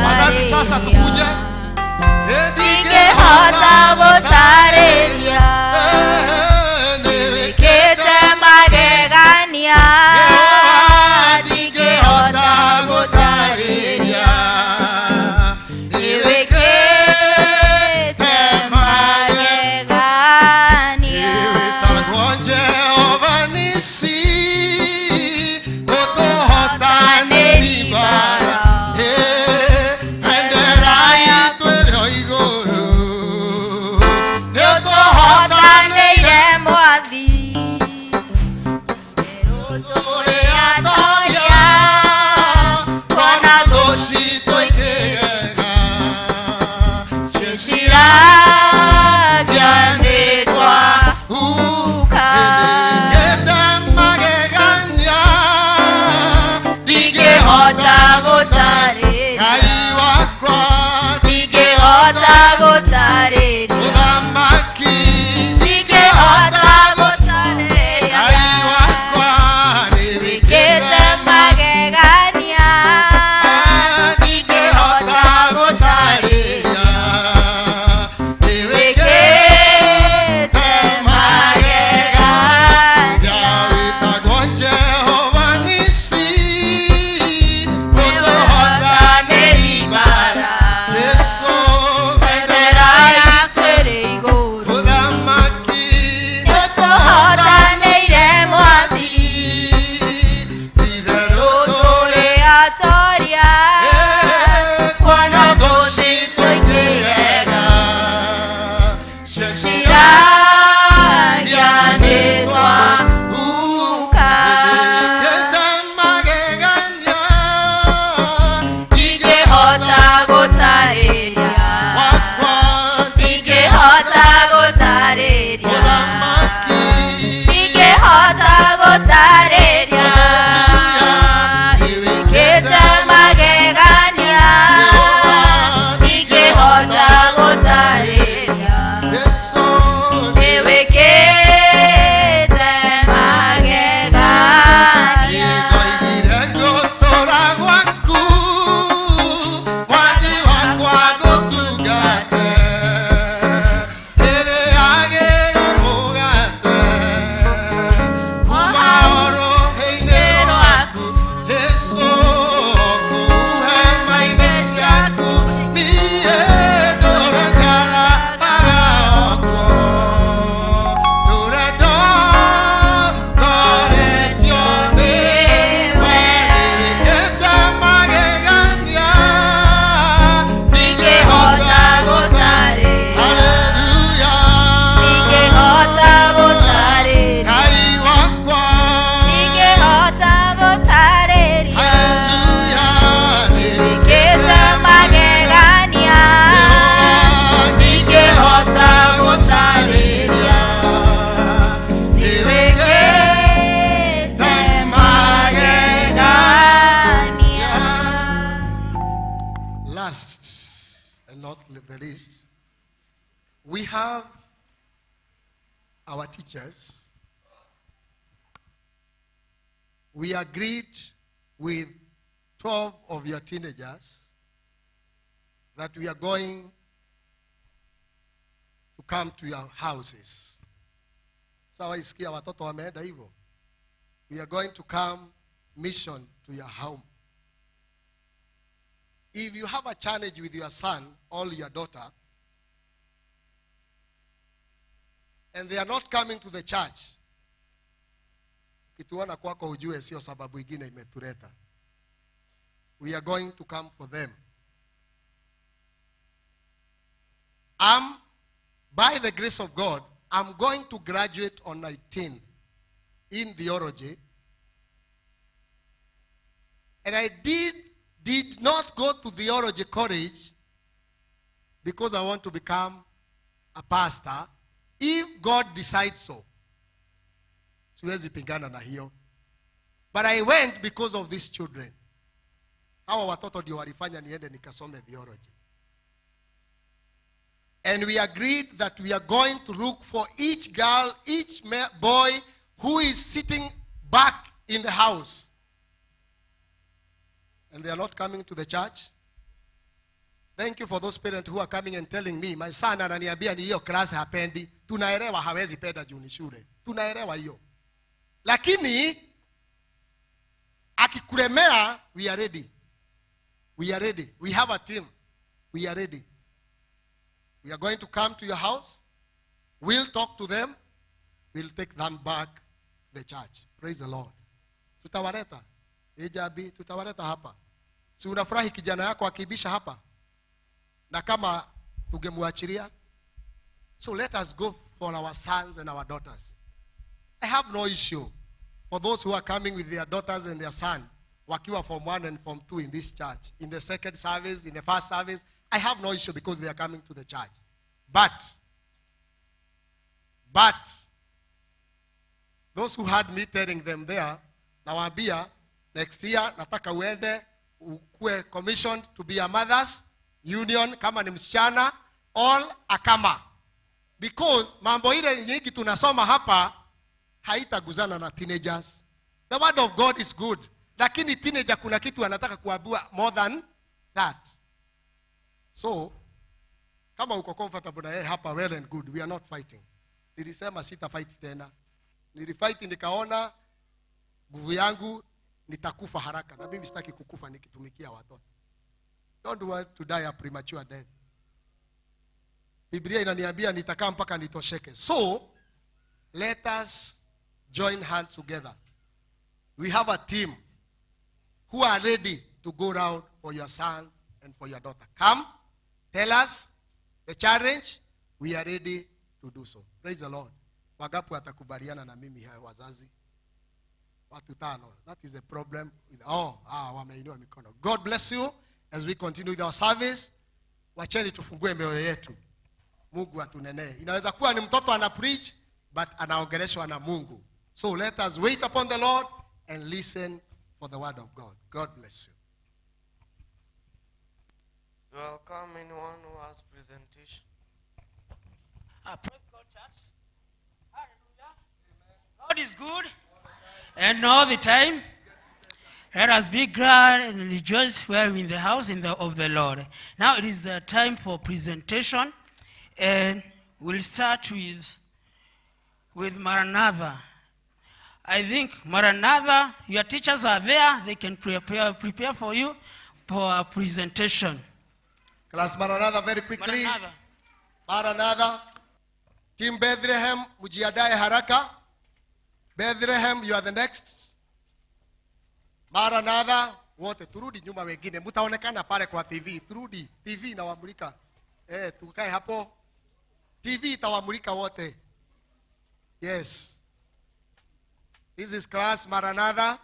Wazazi sasa tukuje. Ndigehota gũtarĩria. Niwikite magegania, ndigehota gũtarĩria. Niwikite magegania. Wĩtagwo Jehova Nisi, gũtũhota nĩ bara. Hota with the list. We have our teachers. We agreed with 12 of your teenagers that we are going to come to your houses. Sawa isikia watoto wameenda hivyo. We are going to come mission to your home. If you have a challenge with your son or your daughter, and they are not coming to the church, kituona kwako ujue sio sababu ingine imetuleta. We are going to come for them. By the grace of God, I'm going to graduate on 19th in theology. And I did not go to theology college because I want to become a pastor, if God decides so. Siwezi pingana na hiyo. But I went because of these children. Hawa watoto ndio walifanya niende nikasome theology. And we agreed that we are going to look for each girl, each boy who is sitting back in the house. And they are not coming to the church. Thank you for those parents who are coming and telling me, my son ananiambia ni hiyo class hapendi. Tunaelewa hawezi penda juu ni shule. Tunaelewa hiyo. Lakini akikulemea, we are ready. We are ready. We have a team. We are ready. We are going to come to your house. We'll talk to them. We'll take them back to the church. Praise the Lord. Tutawareta. Ejabi, tutawareta hapa. Si unafurahi kijana yako akibisha hapa? Na kama tungemuachilia? So let us go for our sons and our daughters. I have no issue for those who are coming with their daughters and their son, wakiwa Form 1 and Form 2 in this church. In the second service, in the first service, I have no issue because they are coming to the church. But, those who had me telling them there, nawaambia, next year, nataka uende, ukue commissioned to be a mother's union, kama ni msichana, all akama. Because, mambo ile nyingi tunasoma hapa, haitaguzana na teenagers. The word of God is good. Lakini teenager kuna kitu anataka kuabua more than that. So, kama uko comfortable na yeye hapa, well and good. We are not fighting. Nilisema sita fight tena. Nilifight nikaona nguvu yangu nitakufa haraka. Na mimi sitaki kukufa nikitumikia watoto. Don't want to die a premature death. Biblia inaniambia nitakaa mpaka nitosheke. So, let us join hands together. We have a team who are ready to go around for your son and for your daughter. Come, tell us the challenge. We are ready to do so. Praise the Lord. Wagapu atakubaliana na mimi hayo wazazi. Watu tano. That is a problem. Wameinua mikono. God bless you as we continue with our service. Wacheni tufungue mioyo yetu. Mungu atunenee. Inaweza kuwa ni mtoto ana preach, but anaongeleshwa na Mungu. So let us wait upon the Lord and listen for the word of God. God bless you. Welcome anyone who has presentation. Praise God, church. Hallelujah. God is good. And all the time, let us be glad and rejoice while in the house of the Lord. Now it is the time for presentation. And we'll start with Maranatha. I think Maranatha, your teachers are there. They can prepare for you for a presentation. Class Maranatha, very quickly. Maranatha. Team Bethlehem, mujiadae haraka. Bethlehem, you are the next. Maranatha, wote turudi nyuma wengine. Mutaonekana pale kwa TV. Turudi, TV inawamulika. Tukae hapo. TV itawamulika wote. Yes. This is class Maranatha.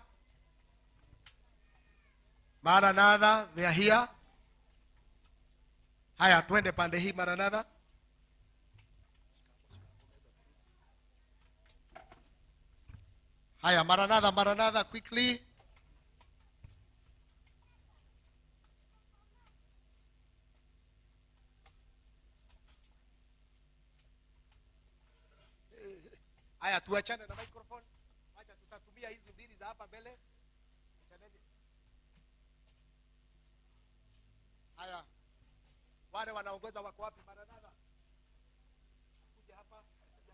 Maranatha, they are here. Haya, twende pande hii Maranatha. Haya, Maranatha, quickly. Haya, tuachane na microphone. Acha tutatumia hizi mbili za hapa mbele. Achaneni. Haya. Wale wanaongoza wako wapi? Maranatha. Kuja hapa katikati.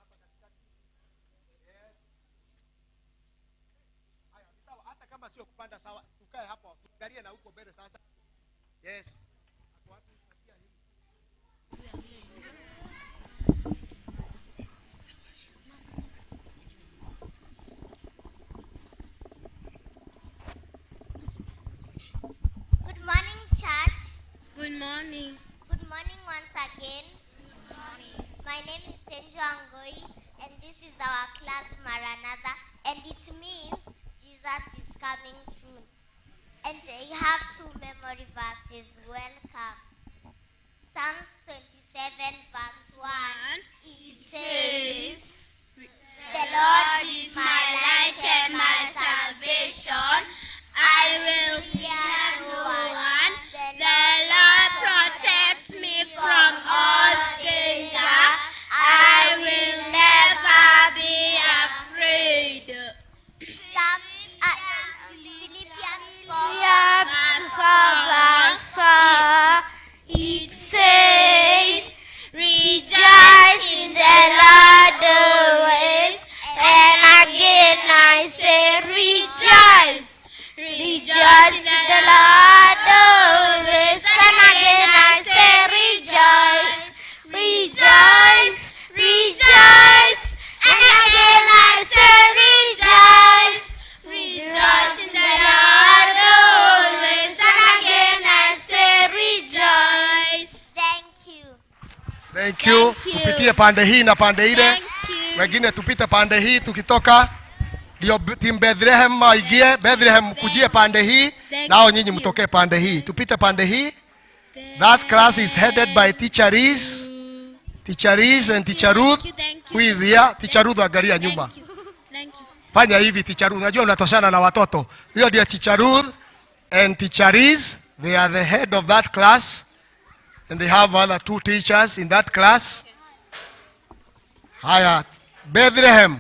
Yes. Haya, ni sawa. Hata kama sio kupanda sawa, tukae hapo. Tuangalie na huko mbele sasa. Yes. Hapo wapi? Patia hii. Good morning, church. Good morning. Good morning once again. Good morning. My name is Senjo Angoi, and this is our class Maranatha, and it means Jesus is coming soon. And they have two memory verses. Welcome. Psalms 27 verse 1. It says, "The Lord is my light and my salvation. I will fear no one. The Lord protects me from all danger. I will never be afraid." Philippians 4 verse 4. It says, "Rejoice in the Lord always." And again I say, rejoice. Rejoice in the Lord always. And again I say, rejoice. Rejoice. Rejoice. And again I say, rejoice. Rejoice in the Lord always. And again I say, rejoice. Thank you. Thank you. Tupitie pande hii na pande ile. Wengine tupite pande hii tukitoka. Ndio team Bethlehem waingie. Bethlehem kujie pande hii. Nao nyinyi mtokee pande hii. Tupite pande hii. That class is headed by Teacher Reese and Teacher Ruth. Who is here? Teacher Ruth angalia nyuma. Fanya hivi Teacher Ruth. Unajua unatoshana na watoto. Hiyo ndio Teacher Ruth and Teacher Reese. They are the head of that class. And they have other two teachers in that class. Haya, Bethlehem.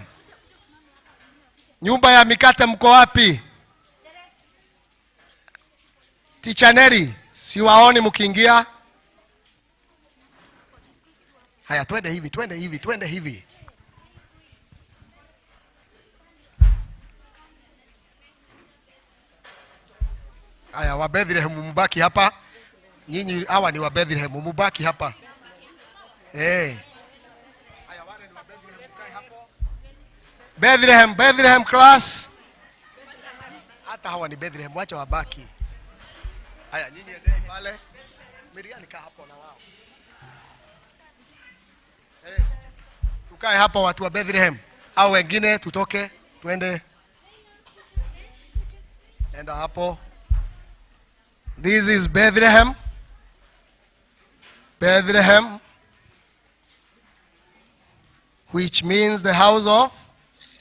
Nyumba ya mikate mko wapi? Teacher Neri, siwaoni mkiingia. Haya, twende hivi. Haya, wa Bethlehem mbaki hapa. Nyinyi hawa ni wa Bethlehem, mbaki hapa. Haya, wale ni wa Bethlehem, mkae hapo. Bethlehem class. Hata hawa ni Bethlehem, wacha wabaki. Haya, nyinyi endeni pale. Miriam kaa hapo na wao. Yes. Tukae hapa watu wa Bethlehem. Au wengine tutoke, twende. Enda hapo. This is Bethlehem. Bethlehem, which means the house of,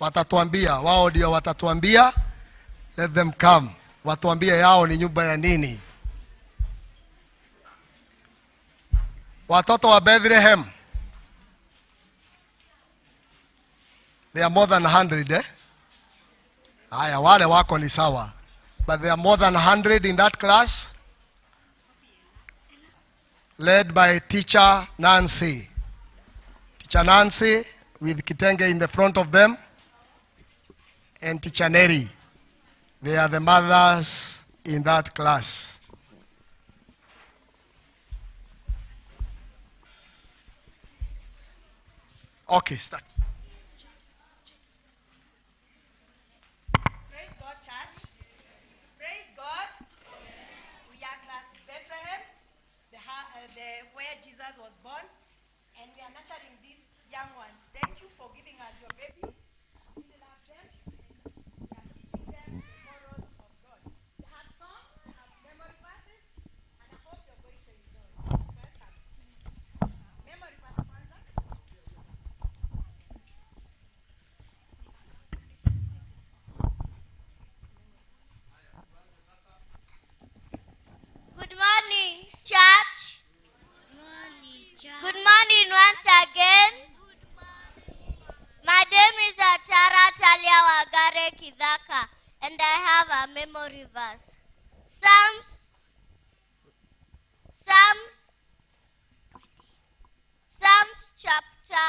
watatuambia, wao ndio watatuambia. Let them come. Watuambie yao ni nyumba ya nini. Watoto wa Bethlehem. They are more than 100, eh? Haya, wale wako ni sawa. But there are more than 100 in that class. Led by Teacher Nancy. Teacher Nancy with Kitenge in the front of them. And Teacher Neri. They are the mothers in that class. Okay, start. Praise God, church. Praise God. We are class Bethlehem, where Jesus was born, and we are nurturing these young ones. Thank you for giving us your babies. We love them. We are teaching them the morals of God. They have songs, they have memory verses, and I hope you're going to enjoy. Welcome. Memory verse kwanza. Good morning, church. Good morning, church. baraka, and I have a memory verse. Psalms chapter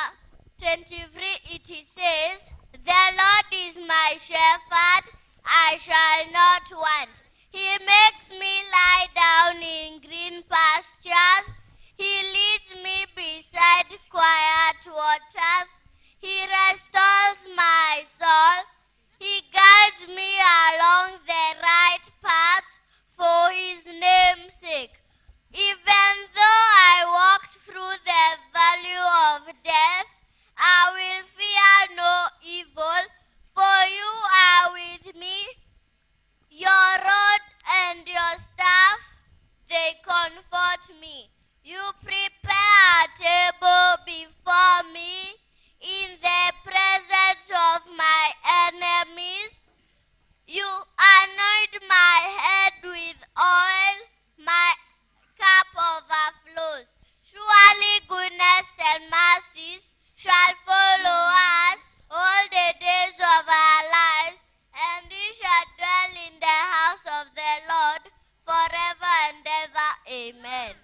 23, it says, "The Lord is my shepherd, I shall not want. He makes me lie down in green pastures. He leads me beside quiet waters. He restores my soul. He guides me along the right path for his name's sake. Even though I walked through the valley of death, I will fear no evil, for you are with me. Your rod and your staff, they comfort me. You prepare a table before me in the presence of my enemies. You anoint my head with oil, my cup overflows. Surely goodness and mercies shall follow us all the days of our lives, and we shall dwell in the house of the Lord forever and ever. Amen.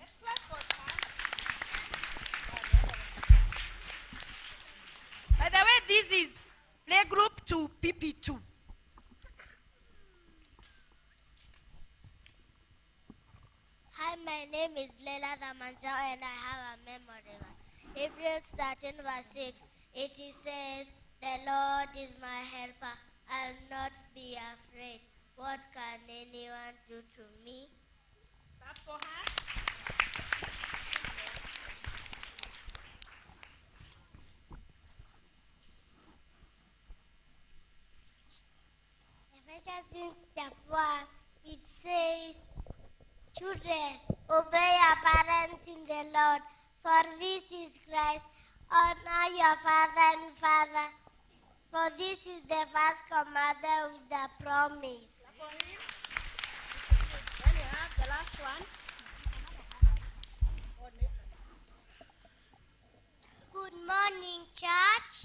By the way, this is playgroup to PP2. Hi, my name is Leila Damanjao, and I have a memory verse. Hebrews 13 verse 6, it says, "The Lord is my helper, I'll not be afraid. What can anyone do to me?" Clap for her. Ephesians chapter 1, it says, "Children, obey your parents in the Lord, for this is Christ. Honor your father and father, for this is the first commandment with the promise." Then you have the last one. Good morning, church.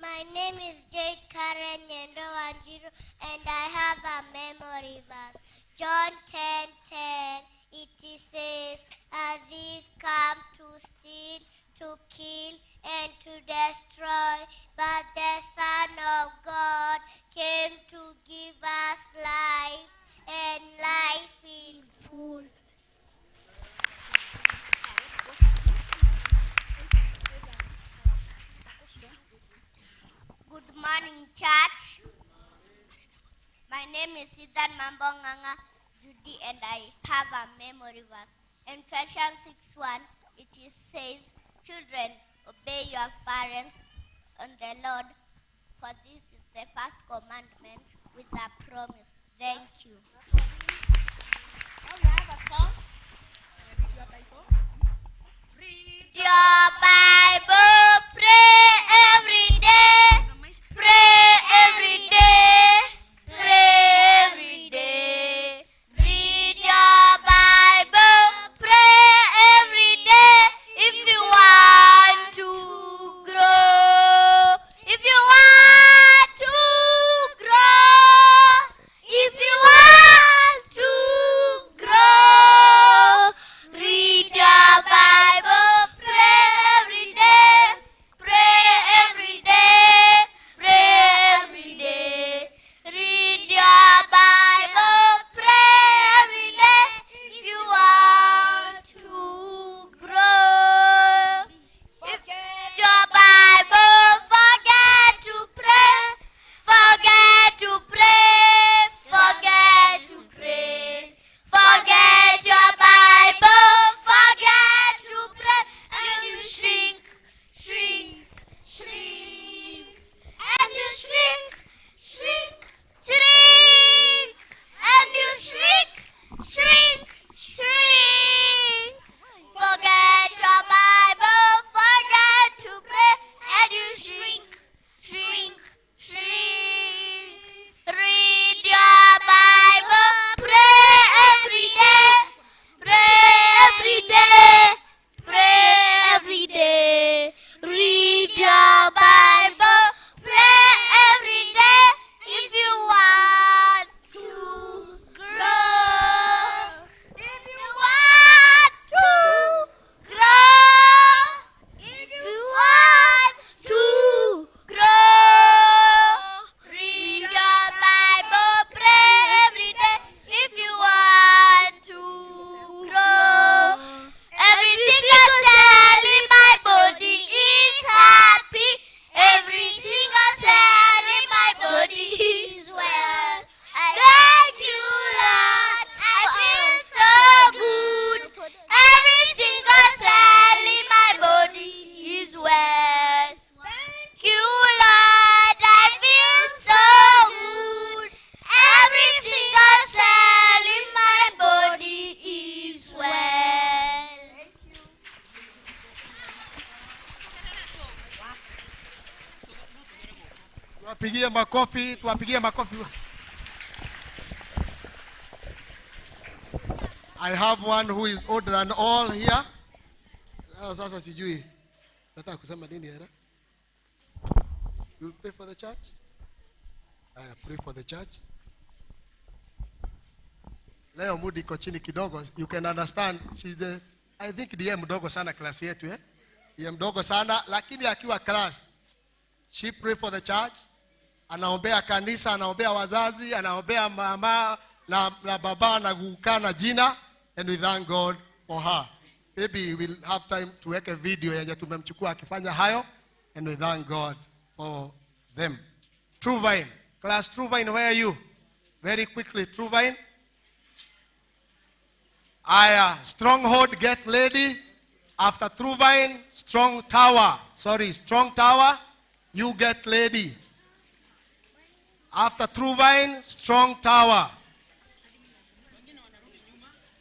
My name is Jade Karen Yendo Wanjiru, and I have a memory verse. John 10:10. It says, "A thief come to steal, to kill, and to destroy, but the Son of God came to give us life, and life in full." Good morning, church. My name is Sidan Mambonganga Judy, and I have a memory verse. In Ephesians 6:1, it says, "Children, obey your parents on the Lord, for this is the first commandment with a promise." Thank you. Now we have a song. Read your Bible. Read Your Bible, pray every day. Pray every day. Pray every day. Read your Bible, pray every day. If you want to grow, if you want to grow Tuwapigie makofi, tuwapigie makofi. I have one who is older than all here. Sasa sijui. Nataka kusema nini era? You pray for the church? I pray for the church. Leo mudi iko chini kidogo. You can understand. She's the, I think ndiye mdogo sana klasi yetu eh? Ndiye mdogo sana lakini akiwa class. She pray for the church. Anaombea kanisa, anaombea wazazi, anaombea mama na baba na kukana jina, and we thank God for her. Maybe we'll have time to make a video yenye tumemchukua akifanya hayo, and we thank God for them. True Vine. Class True Vine, where are you? Very quickly, True Vine. Stronghold, get lady. After True Vine, Strong Tower. Strong Tower, you get lady. After True Vine, Strong Tower.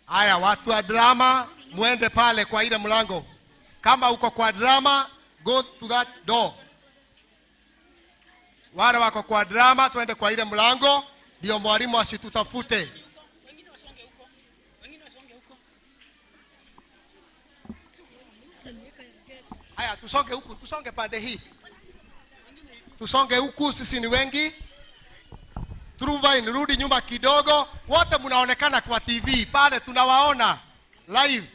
Haya, watu wa drama, muende pale kwa ile mlango. Kama uko kwa drama, go to that door. Wale wako kwa drama, tuende kwa ile mlango, ndio mwalimu asitutafute. Haya, tusonge huku, tusonge pande hii. Tusonge huku, sisi ni wengi. True Vine, rudi nyuma kidogo. Wote mnaonekana kwa TV. Pale tunawaona live.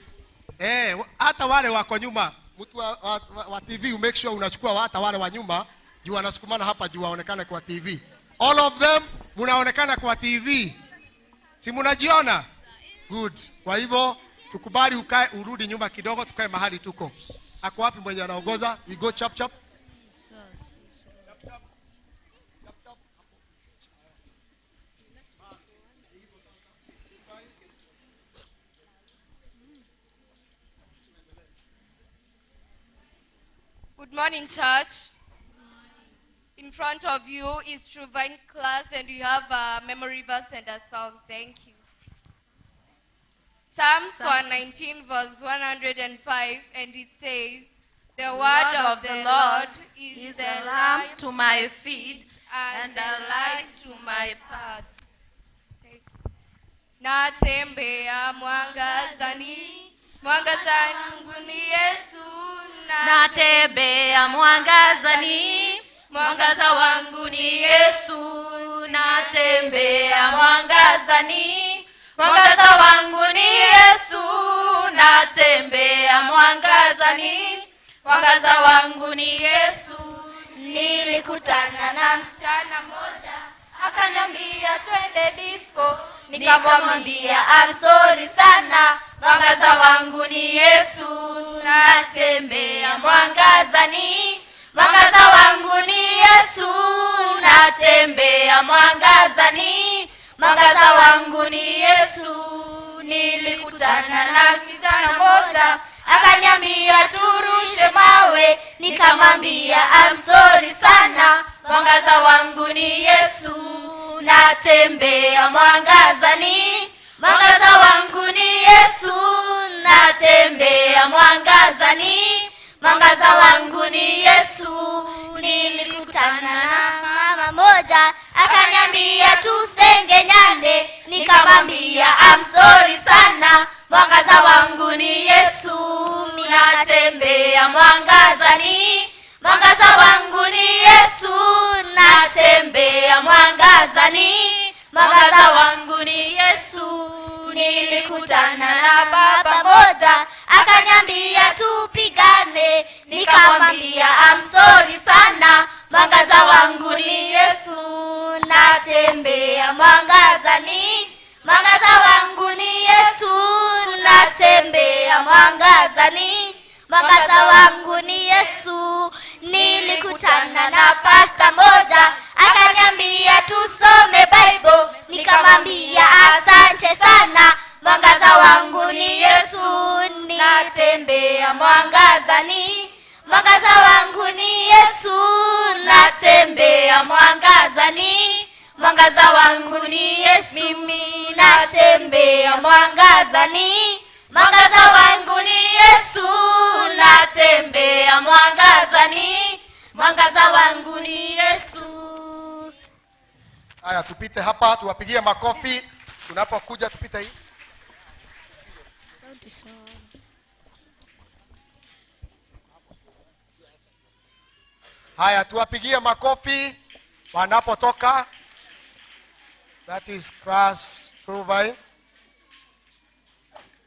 Hata wale wako nyuma. Mtu wa TV, you make sure unachukua hata wale wa nyuma. Juu wanasukumana hapa juu waonekane kwa TV. All of them mnaonekana kwa TV. Si mnajiona? Good. Kwa hivyo tukubali ukae, urudi nyuma kidogo, tukae mahali tuko. Ako wapi mwenye anaongoza? We go chap chap. Good morning, church. In front of you is True Vine class, and you have a memory verse and a song. Thank you. Psalms 119 verse 105, and it says, "The word of the Lord is the lamp to my feet and the light to my path." Natembea mwangazani, mwangazani wangu ni Yesu. Natembea mwangazani, mwangaza wangu ni Yesu. Natembea mwangazani, mwangaza wangu ni Yesu. Natembea mwangazani, mwangaza wangu ni Yesu. Nilikutana na msichana mmoja, akaniambia twende disco. Nikamwambia I'm sorry sana, mwangaza wangu ni Yesu. Natembea mwangazani, mwangaza wangu ni Yesu. Natembea mwangazani, mwangaza wangu ni Yesu. Nilikutana na kijana mmoja, akaniambia turushe mawe. Nikamwambia I'm sorry sana, mwangaza wangu ni Yesu. Natembea mwangazani, mwangaza wangu ni Yesu. Natembea mwangazani, mwangaza wangu ni Yesu. Nilikutana na mama moja, akaniambia tusengenyane. Nikamwambia I'm sorry sana, mwangaza wangu ni Yesu. Natembea mwangazani, mwangaza wangu ni Yesu. Natembea mwangazani, mwangaza wangu ni Yesu. Nilikutana na baba moja, akaniambia tupigane. Nikamwambia I'm sorry sana, mwangaza wangu ni Yesu. Natembea mwangazani, mwangaza wangu ni Yesu. Natembea mwangazani, mwangaza wangu ni Yesu. Nilikutana na pasta moja, akaniambia tusome Bible. Nikamwambia asante sana, mwangaza wangu ni Yesu. Natembea mwangazani, mwangaza wangu ni Yesu. Natembea mwangazani, mwangaza wangu ni Yesu. Mimi natembea mwangazani, mwangaza wangu ni Yesu. Natembea mwangazani, mwangaza wangu ni Yesu. Haya, tupite hapa, tuwapigie makofi tunapokuja, tupite hii. Asante sana. Haya, tuwapigie makofi wanapotoka. That is class Truvine.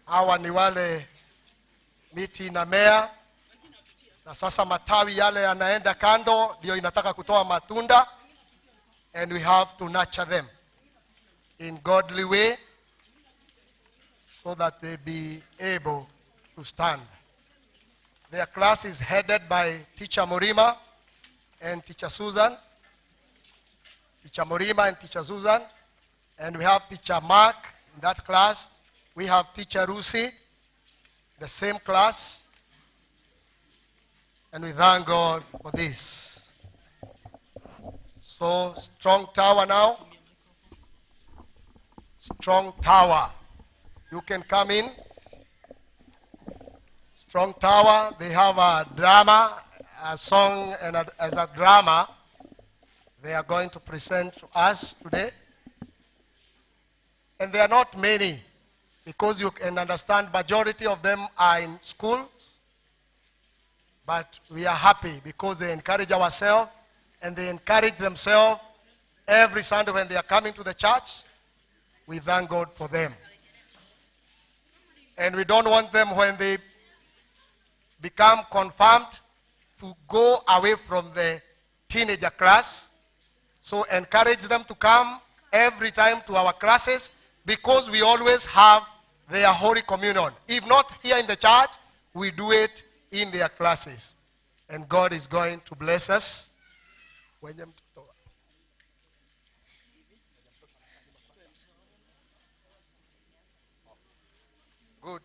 Hawa ni wale miti na mea, na sasa matawi yale yanaenda kando ndio inataka kutoa matunda, and we have to nurture them in godly way so that they be able to stand. Their class is headed by Teacher Morima and Teacher Susan. Teacher Morima and Teacher Susan. And we have Teacher Mark in that class. We have Teacher Rusi, the same class. And we thank God for this. So, strong tower now. Strong tower. You can come in. Strong tower. They have a drama, a song, and as a drama, they are going to present to us today. And they are not many, because you can understand majority of them are in schools. But we are happy because they encourage ourselves and they encourage themselves every Sunday when they are coming to the church. We thank God for them. And we don't want them, when they become confirmed, to go away from the teenager class. So encourage them to come every time to our classes, because we always have their Holy Communion. If not here in the church, we do it in their classes. And God is going to bless us. Good.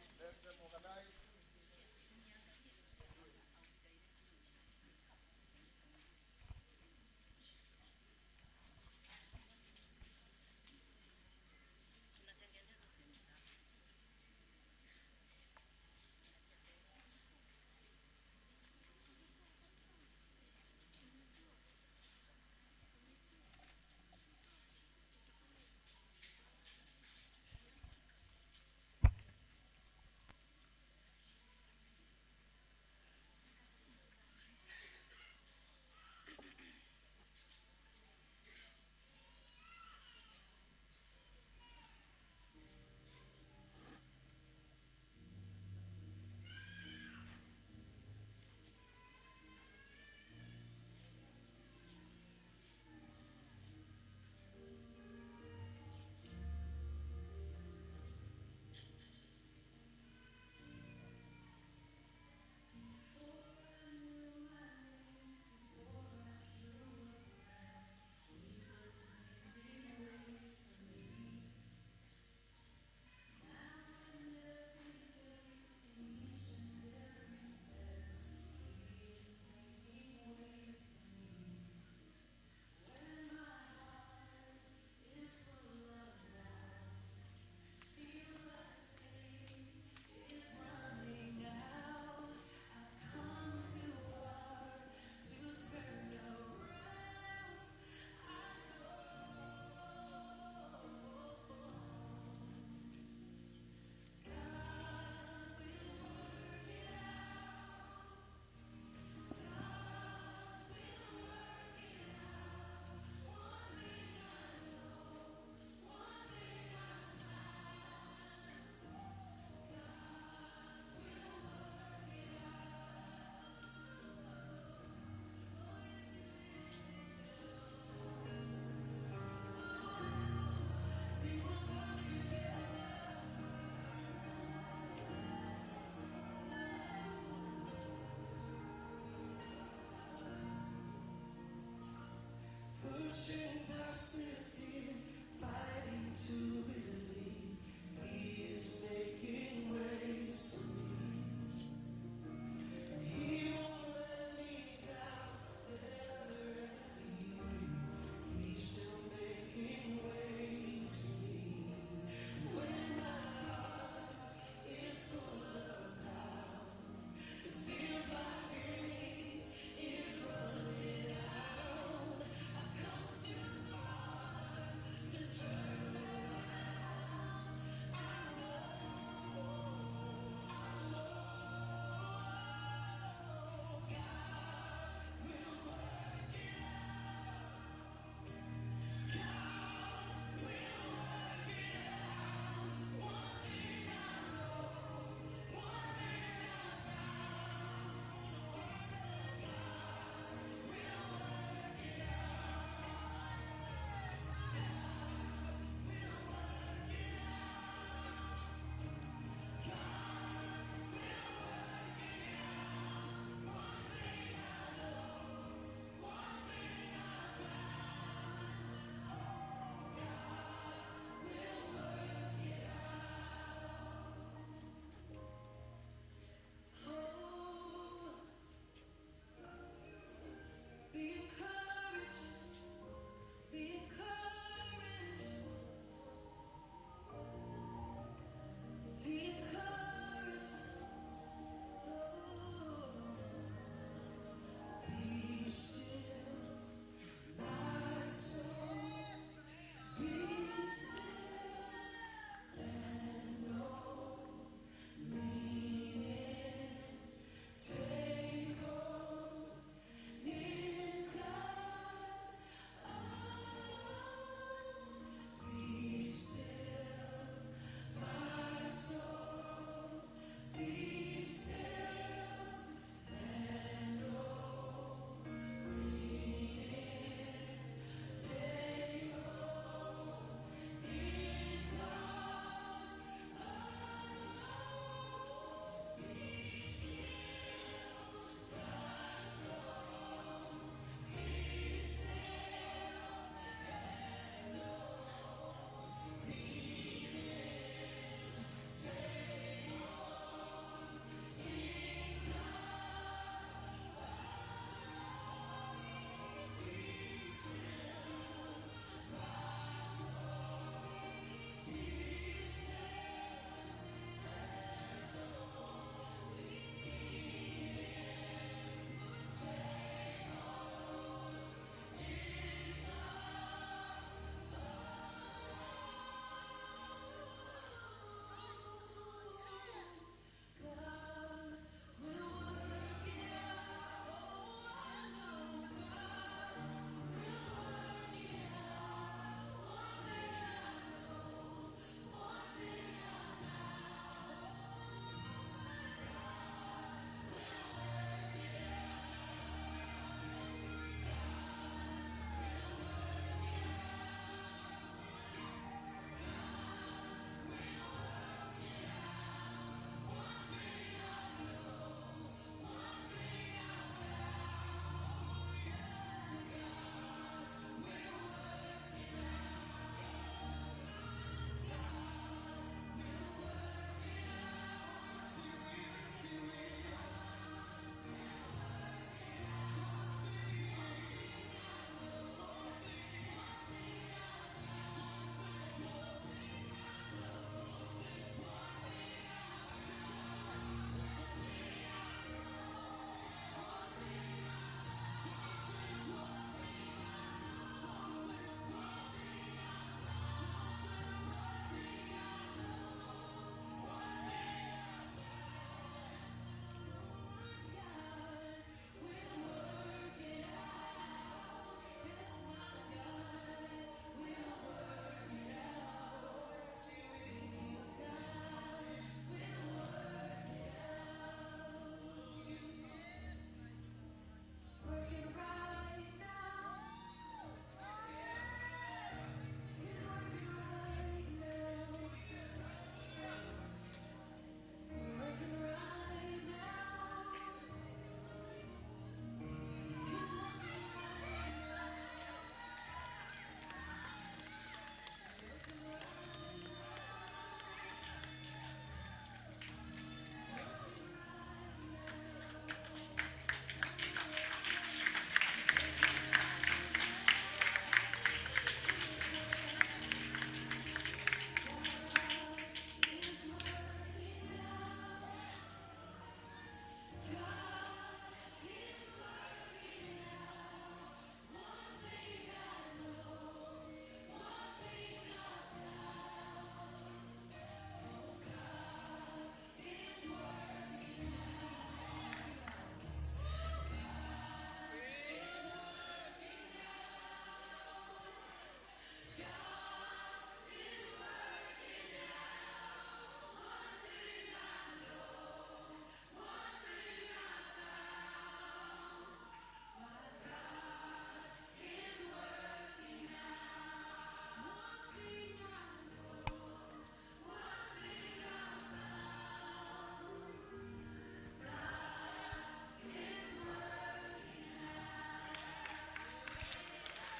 Pushing past the fear, fighting to believe He is making ways for me. And He won't let me down, never leave. He's still making ways for me. When my heart is full of doubt, it feels like faith is running out. I've come too far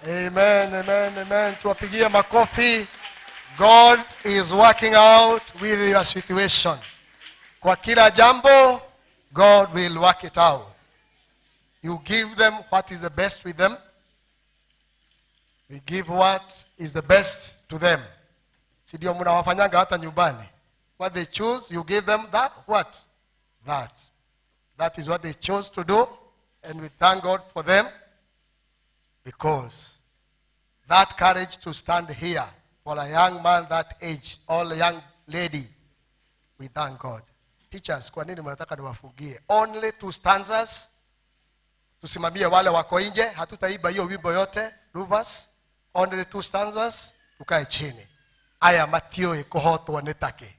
Amen, amen, amen. Tuwapigie makofi. God is working out with your situation. Kwa kila jambo, God will work it out. You give them what is the best with them. We give what is the best to them. Si ndio mnawafanyanga hata nyumbani. What they choose, you give them that, what? That. That is what they chose to do. And we thank God for them. Because that courage to stand here for a young man that age, or a young lady, we thank God. Teachers, kwa nini mnataka niwafungie? Only 2 stanzas. Tusimamie wale wako nje, hatutaiba hiyo wimbo yote. Ruvers, only 2 stanzas, tukae chini. Aya matio ikohotwa nitake.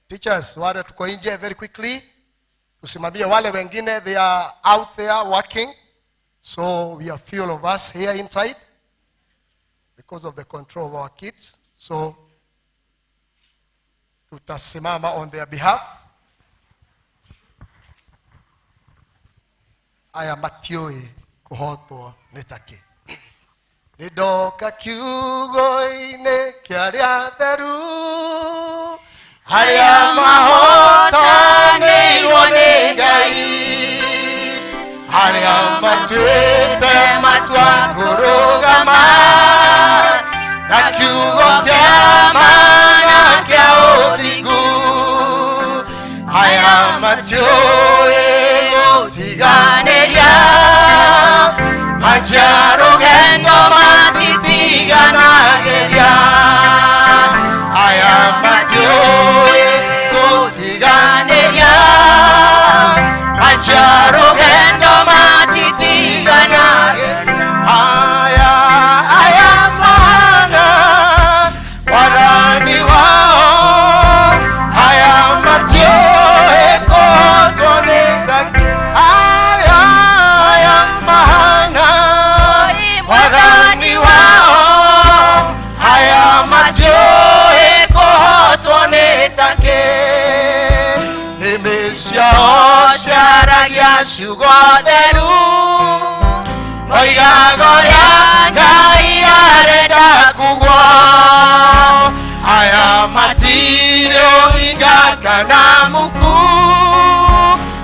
Teachers, wale tuko nje, very quickly. Tusimamie wale wengine, they are out there working. So we are few of us here inside because of the control of our kids. So tutasimama on their behalf. Aya matioi kuhotwa nitake. Nidoka kiugo-ine kiaria theru haria mahotanĩirwo nĩ Ngai haria matuĩte matua kũrũgama na kiugo kĩa mana kĩa ũthingu haria matiũĩ gũtiganĩria manja rũgendo matitiganagĩria aya matiũĩ gũtiganĩria manja rũgendo matitiganagĩria aya mana wathani wao aya matiũĩ kũhotwo nĩ Ngai wathani wao haya matiũĩ kũhotwo nĩ take nĩmĩ ciao ciaragia ciugo theru moigaga ũrĩa Ngai arenda kugwo haya matirĩ ũhinga kana muku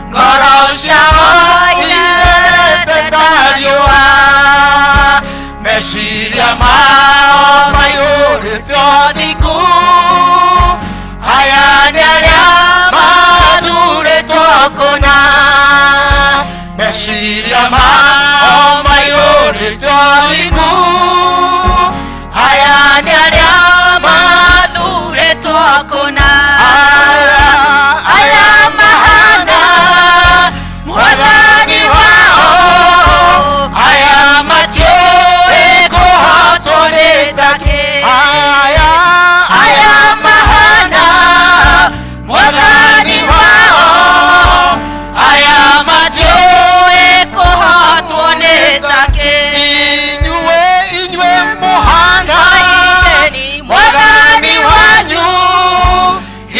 ngoro ciao irete ta riũa meciria mao maiyũrĩte ũthingu aya nĩ arĩa mathurĩtwo kũna meciria mao maiyũrĩte ũthingu aya nĩ arĩa mathurĩtwo kũna aya mahana mwathani wao aya matiũĩ kũhotwo nĩ take aya mahana mwathani wao aya matiũĩ kũhotwo nĩ take inyuĩ mũhana mwathani wanyu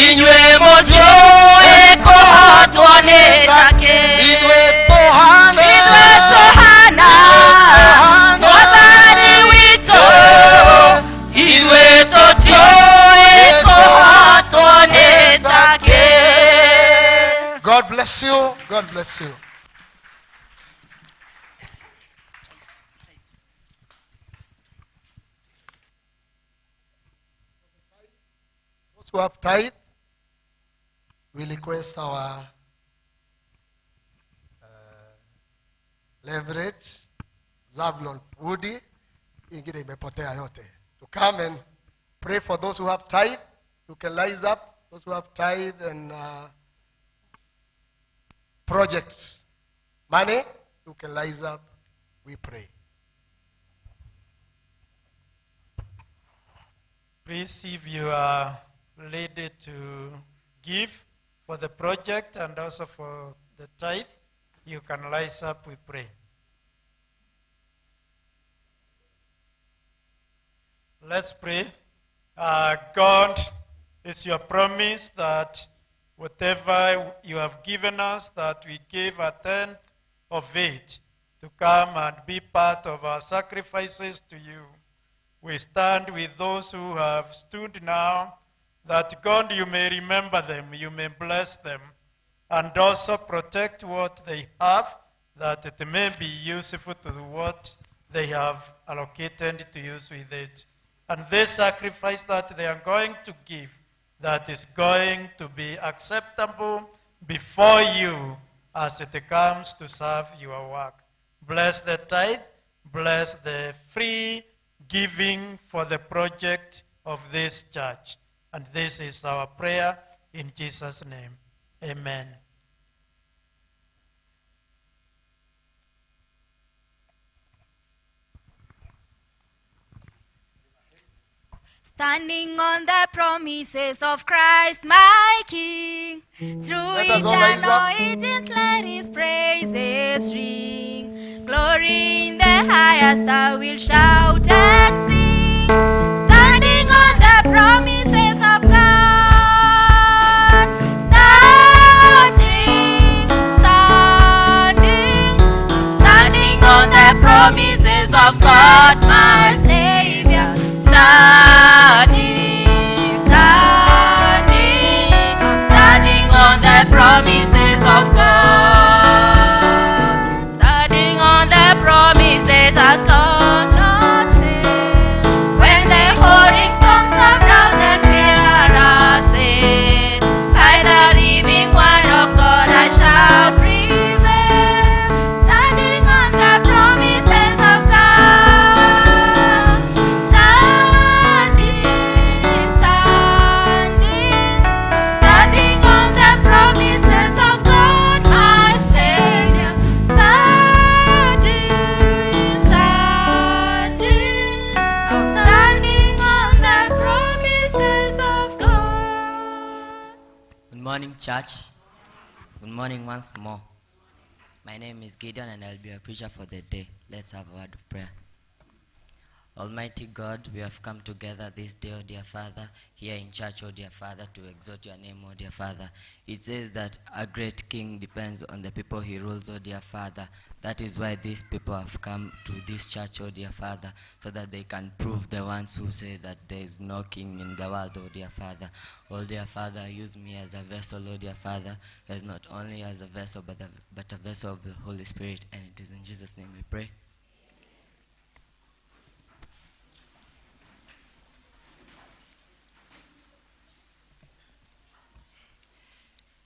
inyuĩ mũtiũĩ kũhotwo nĩ take ithuĩ tũhana mwathani witũ ithuĩ tũtiũĩ kũhotwo nĩ take. God bless you. God bless you. Those who have tithe, we request our leverage, Zablon Woody, ingine imepotea yote. To come and pray for those who have tithe. You can rise up. Those who have tithe and project money, you can rise up. We pray. Please, if you are ready to give for the project and also for the tithe, you can rise up, we pray. Let's pray. God, it's your promise that whatever you have given us, that we give a tenth of it to come and be part of our sacrifices to you. We stand with those who have stood now, that God, you may remember them, you may bless them, and also protect what they have, that it may be useful to what they have allocated to use with it. And this sacrifice that they are going to give, that is going to be acceptable before you as it comes to serve your work. Bless the tithe, bless the free giving for the project of this church. And this is our prayer in Jesus' name. Amen. Standing on the promises of Christ, my King, through eternal ages let his praises ring. Glory in the highest I will shout and sing. Standing on the promises of God. Standing on the promises of God, my Savior. Standing on the promises of God. Standing on the promise that I cannot fail. When the roaring storms of doubt and fear assail, by the living word of God I shall prevail. Standing on the promises of God. Standing on the promises of God, my Savior. Standing on the promises of God. Good morning, church. Good morning once more. My name is Gideon and I'll be a preacher for the day. Let's have a word of prayer. Almighty God, we have come together this day, oh dear Father, here in church, oh dear Father, to exalt your name, oh dear Father. It says that a great king depends on the people he rules, oh dear Father. That is why these people have come to this church, oh dear Father, so that they can prove the ones who say that there is no king in the world, oh dear Father. Oh dear Father, use me as a vessel, oh dear Father, as not only as a vessel, but a vessel of the Holy Spirit. And it is in Jesus' name we pray.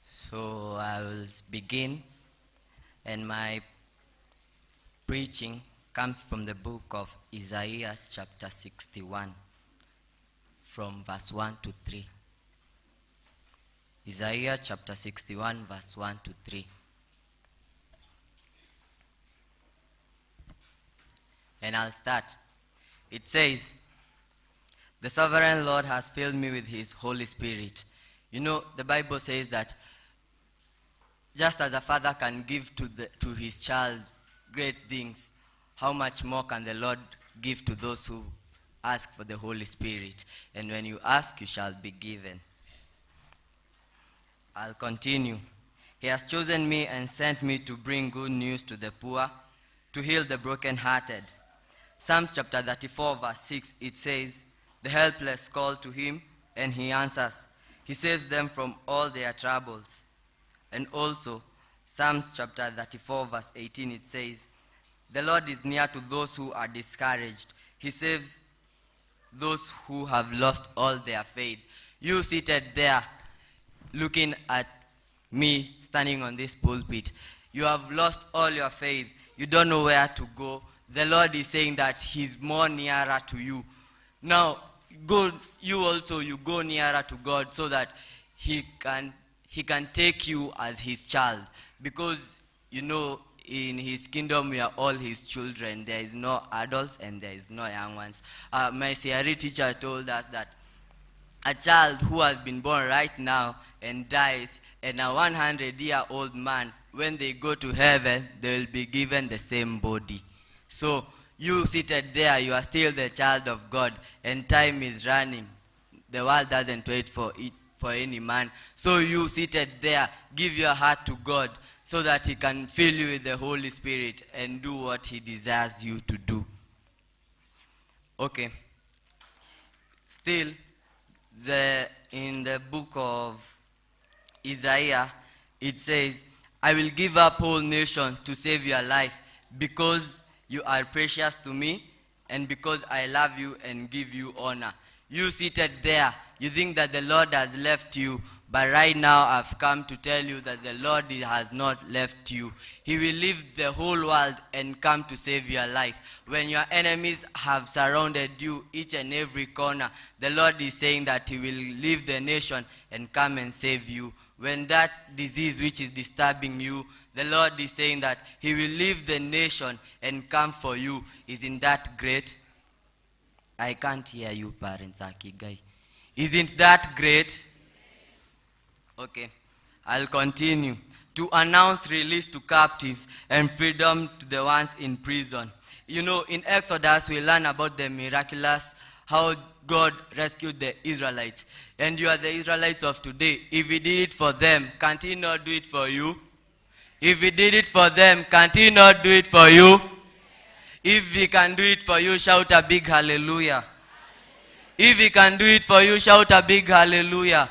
So I will begin, and my preaching comes from the book of Isaiah chapter 61, from verse 1 to 3. Isaiah chapter 61, verse 1 to 3. And I'll start. It says, "The sovereign Lord has filled me with his Holy Spirit." You know, the Bible says that just as a father can give to his child great things, how much more can the Lord give to those who ask for the Holy Spirit? And when you ask, you shall be given. I'll continue. "He has chosen me and sent me to bring good news to the poor, to heal the brokenhearted." Psalms chapter 34, verse 6, it says, "The helpless call to him, and he answers. He saves them from all their troubles." And also, Psalms chapter 34, verse 18, it says, "The Lord is near to those who are discouraged. He saves those who have lost all their faith." You seated there, looking at me standing on this pulpit, you have lost all your faith. You don't know where to go. The Lord is saying that he's more nearer to you. Now, you go nearer to God so that he can take you as his child. Because, you know, in his kingdom we are all his children. There is no adults and there is no young ones. My CRE teacher told us that a child who has been born right now and dies, and a 100-year-old man, when they go to heaven, they will be given the same body. So you seated there, you are still the child of God, and time is running. The world doesn't wait for any man. So you seated there, give your heart to God, so that he can fill you with the Holy Spirit and do what he desires you to do. Okay. Still, in the book of Isaiah, it says, I will give up whole nation to save your life, because you are precious to me, and because I love you and give you honor. You seated there, you think that the Lord has left you, but right now I've come to tell you that the Lord has not left you. He will leave the whole world and come to save your life. When your enemies have surrounded you each and every corner, the Lord is saying that he will leave the nation and come and save you. When that disease which is disturbing you, the Lord is saying that he will leave the nation and come for you. Isn't that great? I can't hear you, parents, Akigai. Isn't that great? Okay, I'll continue. To announce release to captives and freedom to the ones in prison. You know, in Exodus, we learn about the miraculous, how God rescued the Israelites. And you are the Israelites of today. If he did it for them, can't he not do it for you? If he did it for them, can't he not do it for you? If he can do it for you, shout a big hallelujah. If he can do it for you, shout a big hallelujah.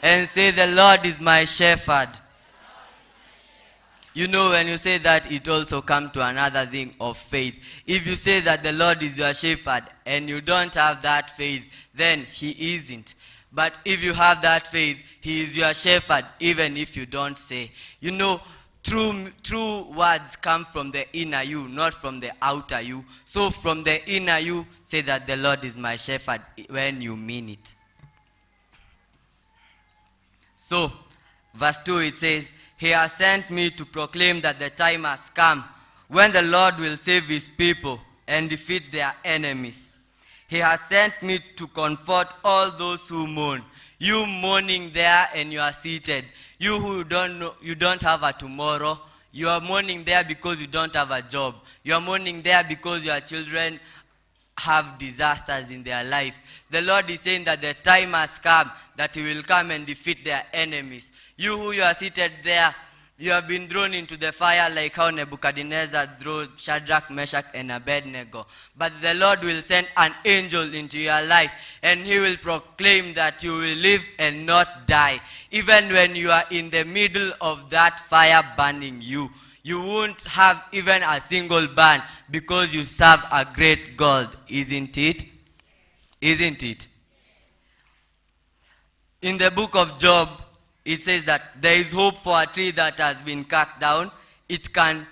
And say, the Lord is my shepherd. You know, when you say that, it also comes to another thing of faith. If you say that the Lord is your shepherd and you don't have that faith, then he isn't. But if you have that faith, he is your shepherd, even if you don't say. You know, true words come from the inner you, not from the outer you. So from the inner you, say that the Lord is my shepherd when you mean it. So, verse 2, it says, he has sent me to proclaim that the time has come when the Lord will save his people and defeat their enemies. He has sent me to comfort all those who mourn. You mourning there and you are seated. You who don't have a tomorrow. You are mourning there because you don't have a job. You are mourning there because your children have disasters in their life. The Lord is saying that the time has come that he will come and defeat their enemies. You who you are seated there, you have been thrown into the fire like how Nebuchadnezzar threw Shadrach, Meshach, and Abednego. But the Lord will send an angel into your life, and he will proclaim that you will live and not die. Even when you are in the middle of that fire burning you, you won't have even a single burn because you serve a great God. Isn't it? Isn't it? In the book of Job, it says that there is hope for a tree that has been cut down. It can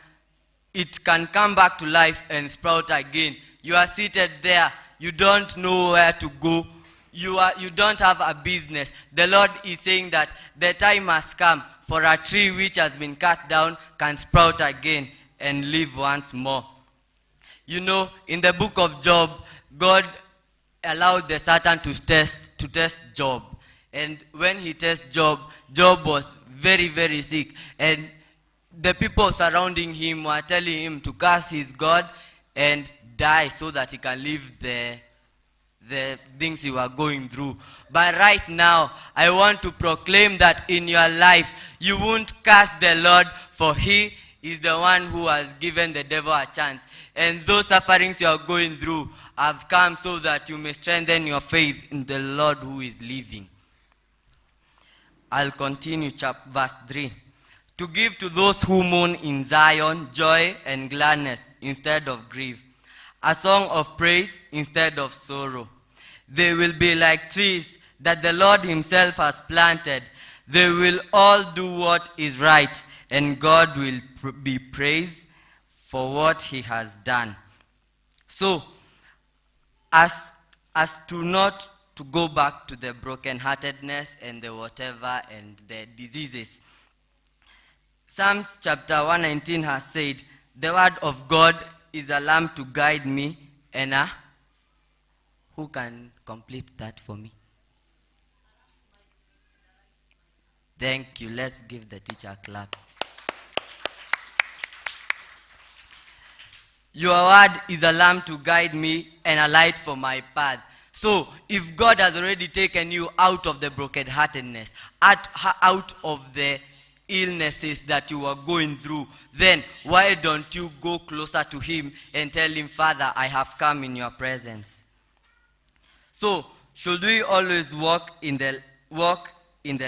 come back to life and sprout again. You are seated there. You don't know where to go. You don't have a business. The Lord is saying that the time has come for a tree which has been cut down can sprout again and live once more. You know, in the book of Job, God allowed the Satan to test Job. And when he tested Job, Job was very, very sick. And the people surrounding him were telling him to curse his God and die so that he can live the things you are going through. But right now, I want to proclaim that in your life, you won't curse the Lord, for he is the one who has given the devil a chance. And those sufferings you are going through have come so that you may strengthen your faith in the Lord who is living. I'll continue verse 3. To give to those who mourn in Zion joy and gladness instead of grief, a song of praise instead of sorrow. They will be like trees that the Lord himself has planted. They will all do what is right, and God will be praised for what he has done. So, as to not to go back to the brokenheartedness and the whatever and the diseases. Psalms chapter 119 has said, the word of God is a lamp to guide me, and who can complete that for me? Thank you. Let's give the teacher a clap. Your word is a lamp to guide me and a light for my path. So, if God has already taken you out of the brokenheartedness, out of the illnesses that you are going through, then why don't you go closer to him and tell him, Father, I have come in your presence? So, should we always walk in the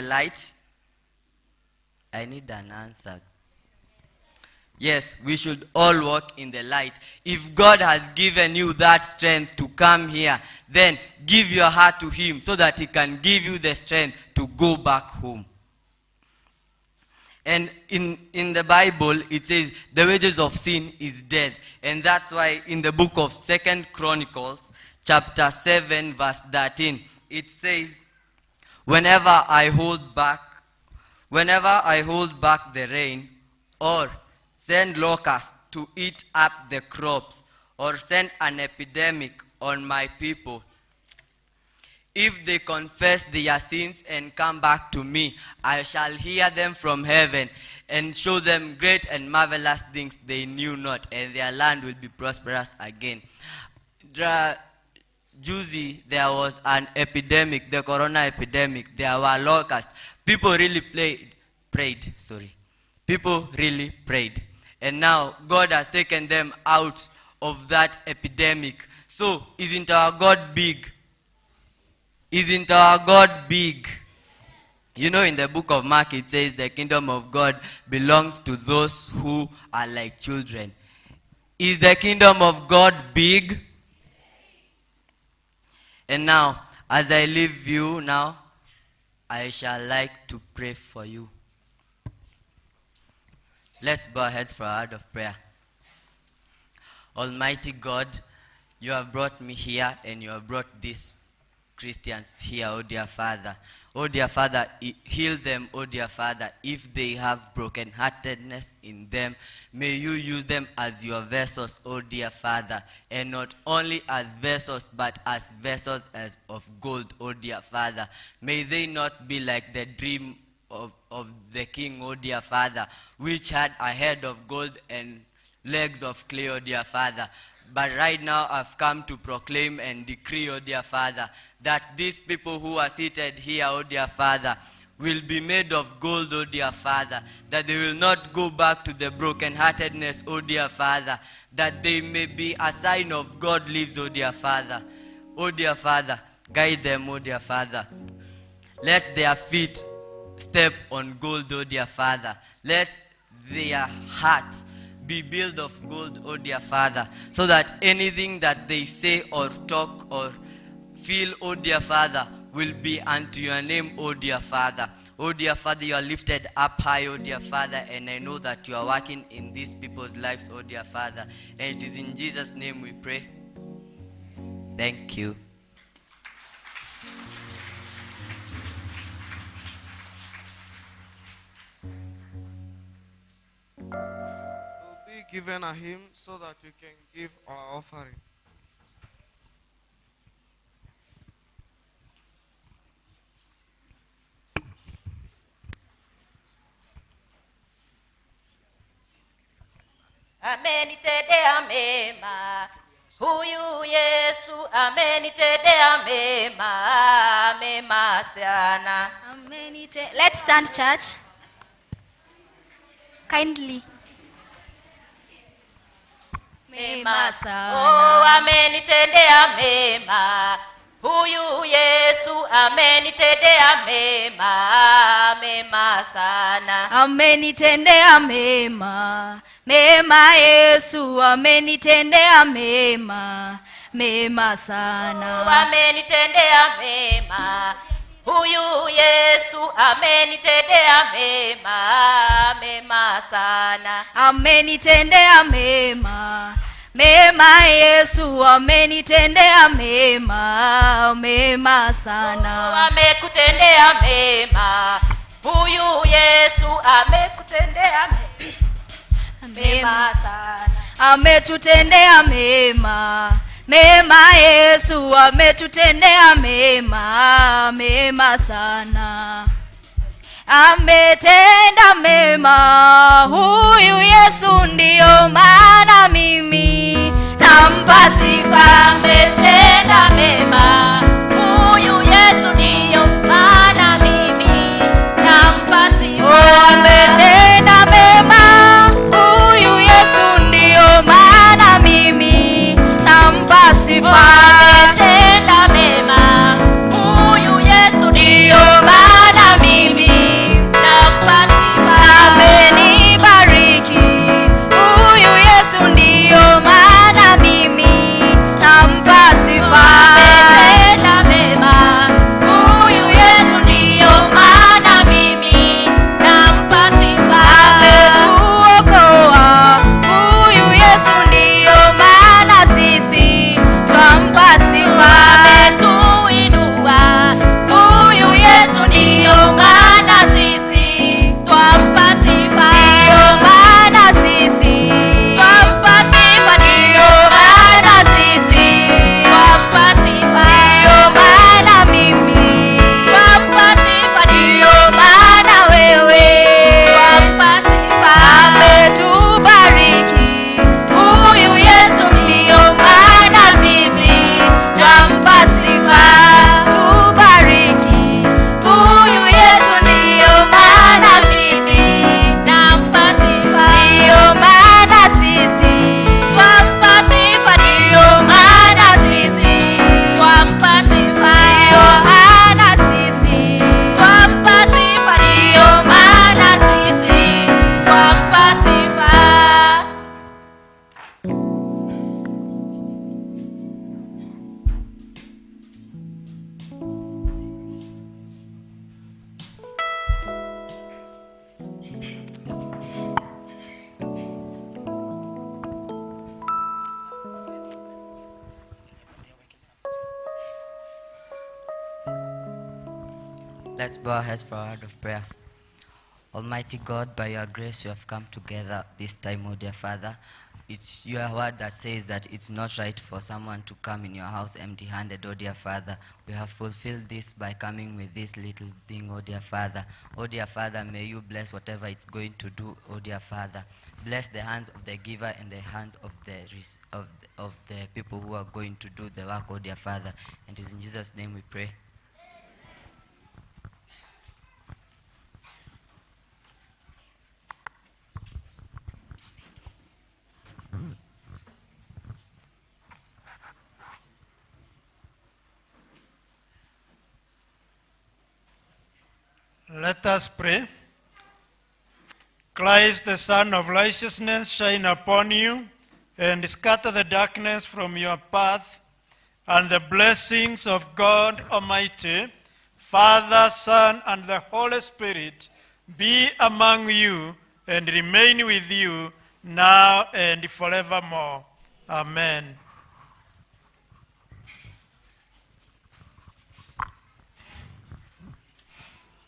light? I need an answer. Yes, we should all walk in the light. If God has given you that strength to come here, then give your heart to him so that he can give you the strength to go back home. And in the Bible, it says the wages of sin is death. And that's why in the book of 2nd Chronicles, chapter 7, verse 13, it says, whenever I hold back the rain, or send locusts to eat up the crops, or send an epidemic on my people, if they confess their sins and come back to me, I shall hear them from heaven and show them great and marvelous things they knew not, and their land will be prosperous again. Juicy, there was an epidemic, the corona epidemic. There were locusts. People really prayed. People really prayed. And now God has taken them out of that epidemic. So, isn't our God big? Isn't our God big? You know, in the book of Mark, it says the kingdom of God belongs to those who are like children. Is the kingdom of God big? And now, as I leave you now, I shall like to pray for you. Let's bow our heads for a word of prayer. Almighty God, you have brought me here and you have brought these Christians here, oh dear Father. Oh dear Father, heal them, oh dear Father. If they have brokenheartedness in them, may you use them as your vessels, oh dear Father. And not only as vessels, but as vessels of gold, oh dear Father. May they not be like the dream of the king, oh dear Father, which had a head of gold and legs of clay, oh dear Father. But right now I've come to proclaim and decree, oh dear Father, that these people who are seated here, oh dear Father, will be made of gold, oh dear Father, that they will not go back to the brokenheartedness, oh dear Father, that they may be a sign of God lives, oh dear Father. Oh dear Father, guide them, oh dear Father. Let their feet step on gold, oh dear Father. Let their hearts be built of gold, oh dear Father, so that anything that they say or talk or feel, oh dear Father, will be unto your name, oh dear Father. Oh dear Father, you are lifted up high, oh dear Father, and I know that you are working in these people's lives, oh dear Father. And it is in Jesus' name we pray. Thank you. Given a hymn so that we can give our offering. Amenitendea mema, huyu Yesu amenitendea mema, mema sana. Let's stand, church. Kindly. Mema sana. Oh, amenitendea mema. Huyu Yesu amenitendea mema, mema sana. Amenitendea mema. Mema Yesu amenitendea mema. Mema sana. Oh, amenitendea mema. Huyu Yesu amenitendea mema, mema sana. Amenitendea mema. Mema Yesu amenitendea mema, mema sana. Amekutendea mema. Huyu Yesu amekutendea mema sana. Ametutendea mema. Mema Yesu ametutendea mema, mema sana. Ametenda mema huyu Yesu, ndio maana mimi nampa sifa. Ametenda mema huyu Yesu, ndio maana mimi nampa sifa. Let's bow our heads for a word of prayer. Almighty God, by your grace you have come together this time, O dear Father. It's your word that says that it's not right for someone to come in your house empty-handed, O dear Father. We have fulfilled this by coming with this little thing, O dear Father. O dear Father, may you bless whatever it's going to do, O dear Father. Bless the hands of the giver and the hands of the people who are going to do the work, O dear Father. And it is in Jesus' name we pray. Let us pray. Christ, the Son of righteousness, shine upon you and scatter the darkness from your path, and the blessings of God Almighty, Father, Son, and the Holy Spirit be among you and remain with you now and forevermore. Amen.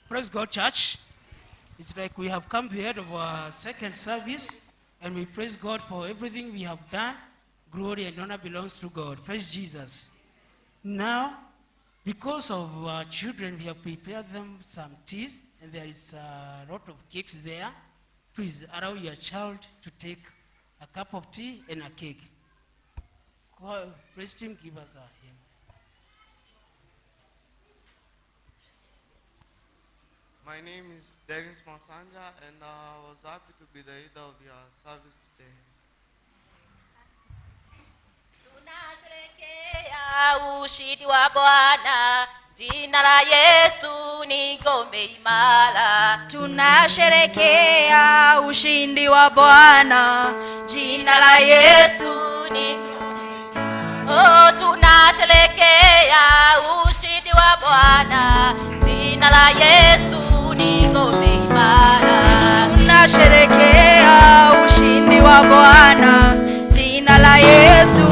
Praise God, church. It's like we have come to the end of our second service, and we praise God for everything we have done. Glory and honor belongs to God. Praise Jesus. Now, because of our children, we have prepared them some teas, and there is a lot of cakes there. Please allow your child to take a cup of tea and a cake. Praise team, give us a hymn. My name is Dennis Masanja, and I was happy to be the leader of your service today. Tunasherehekea ushindi wa Bwana, jina la Yesu ni ngome imara. Tunasherehekea ushindi wa Bwana, jina la Yesu ni Oh, tunasherehekea ushindi wa Bwana, jina la Yesu ni ngome imara. Tunasherehekea ushindi wa Bwana, jina la Yesu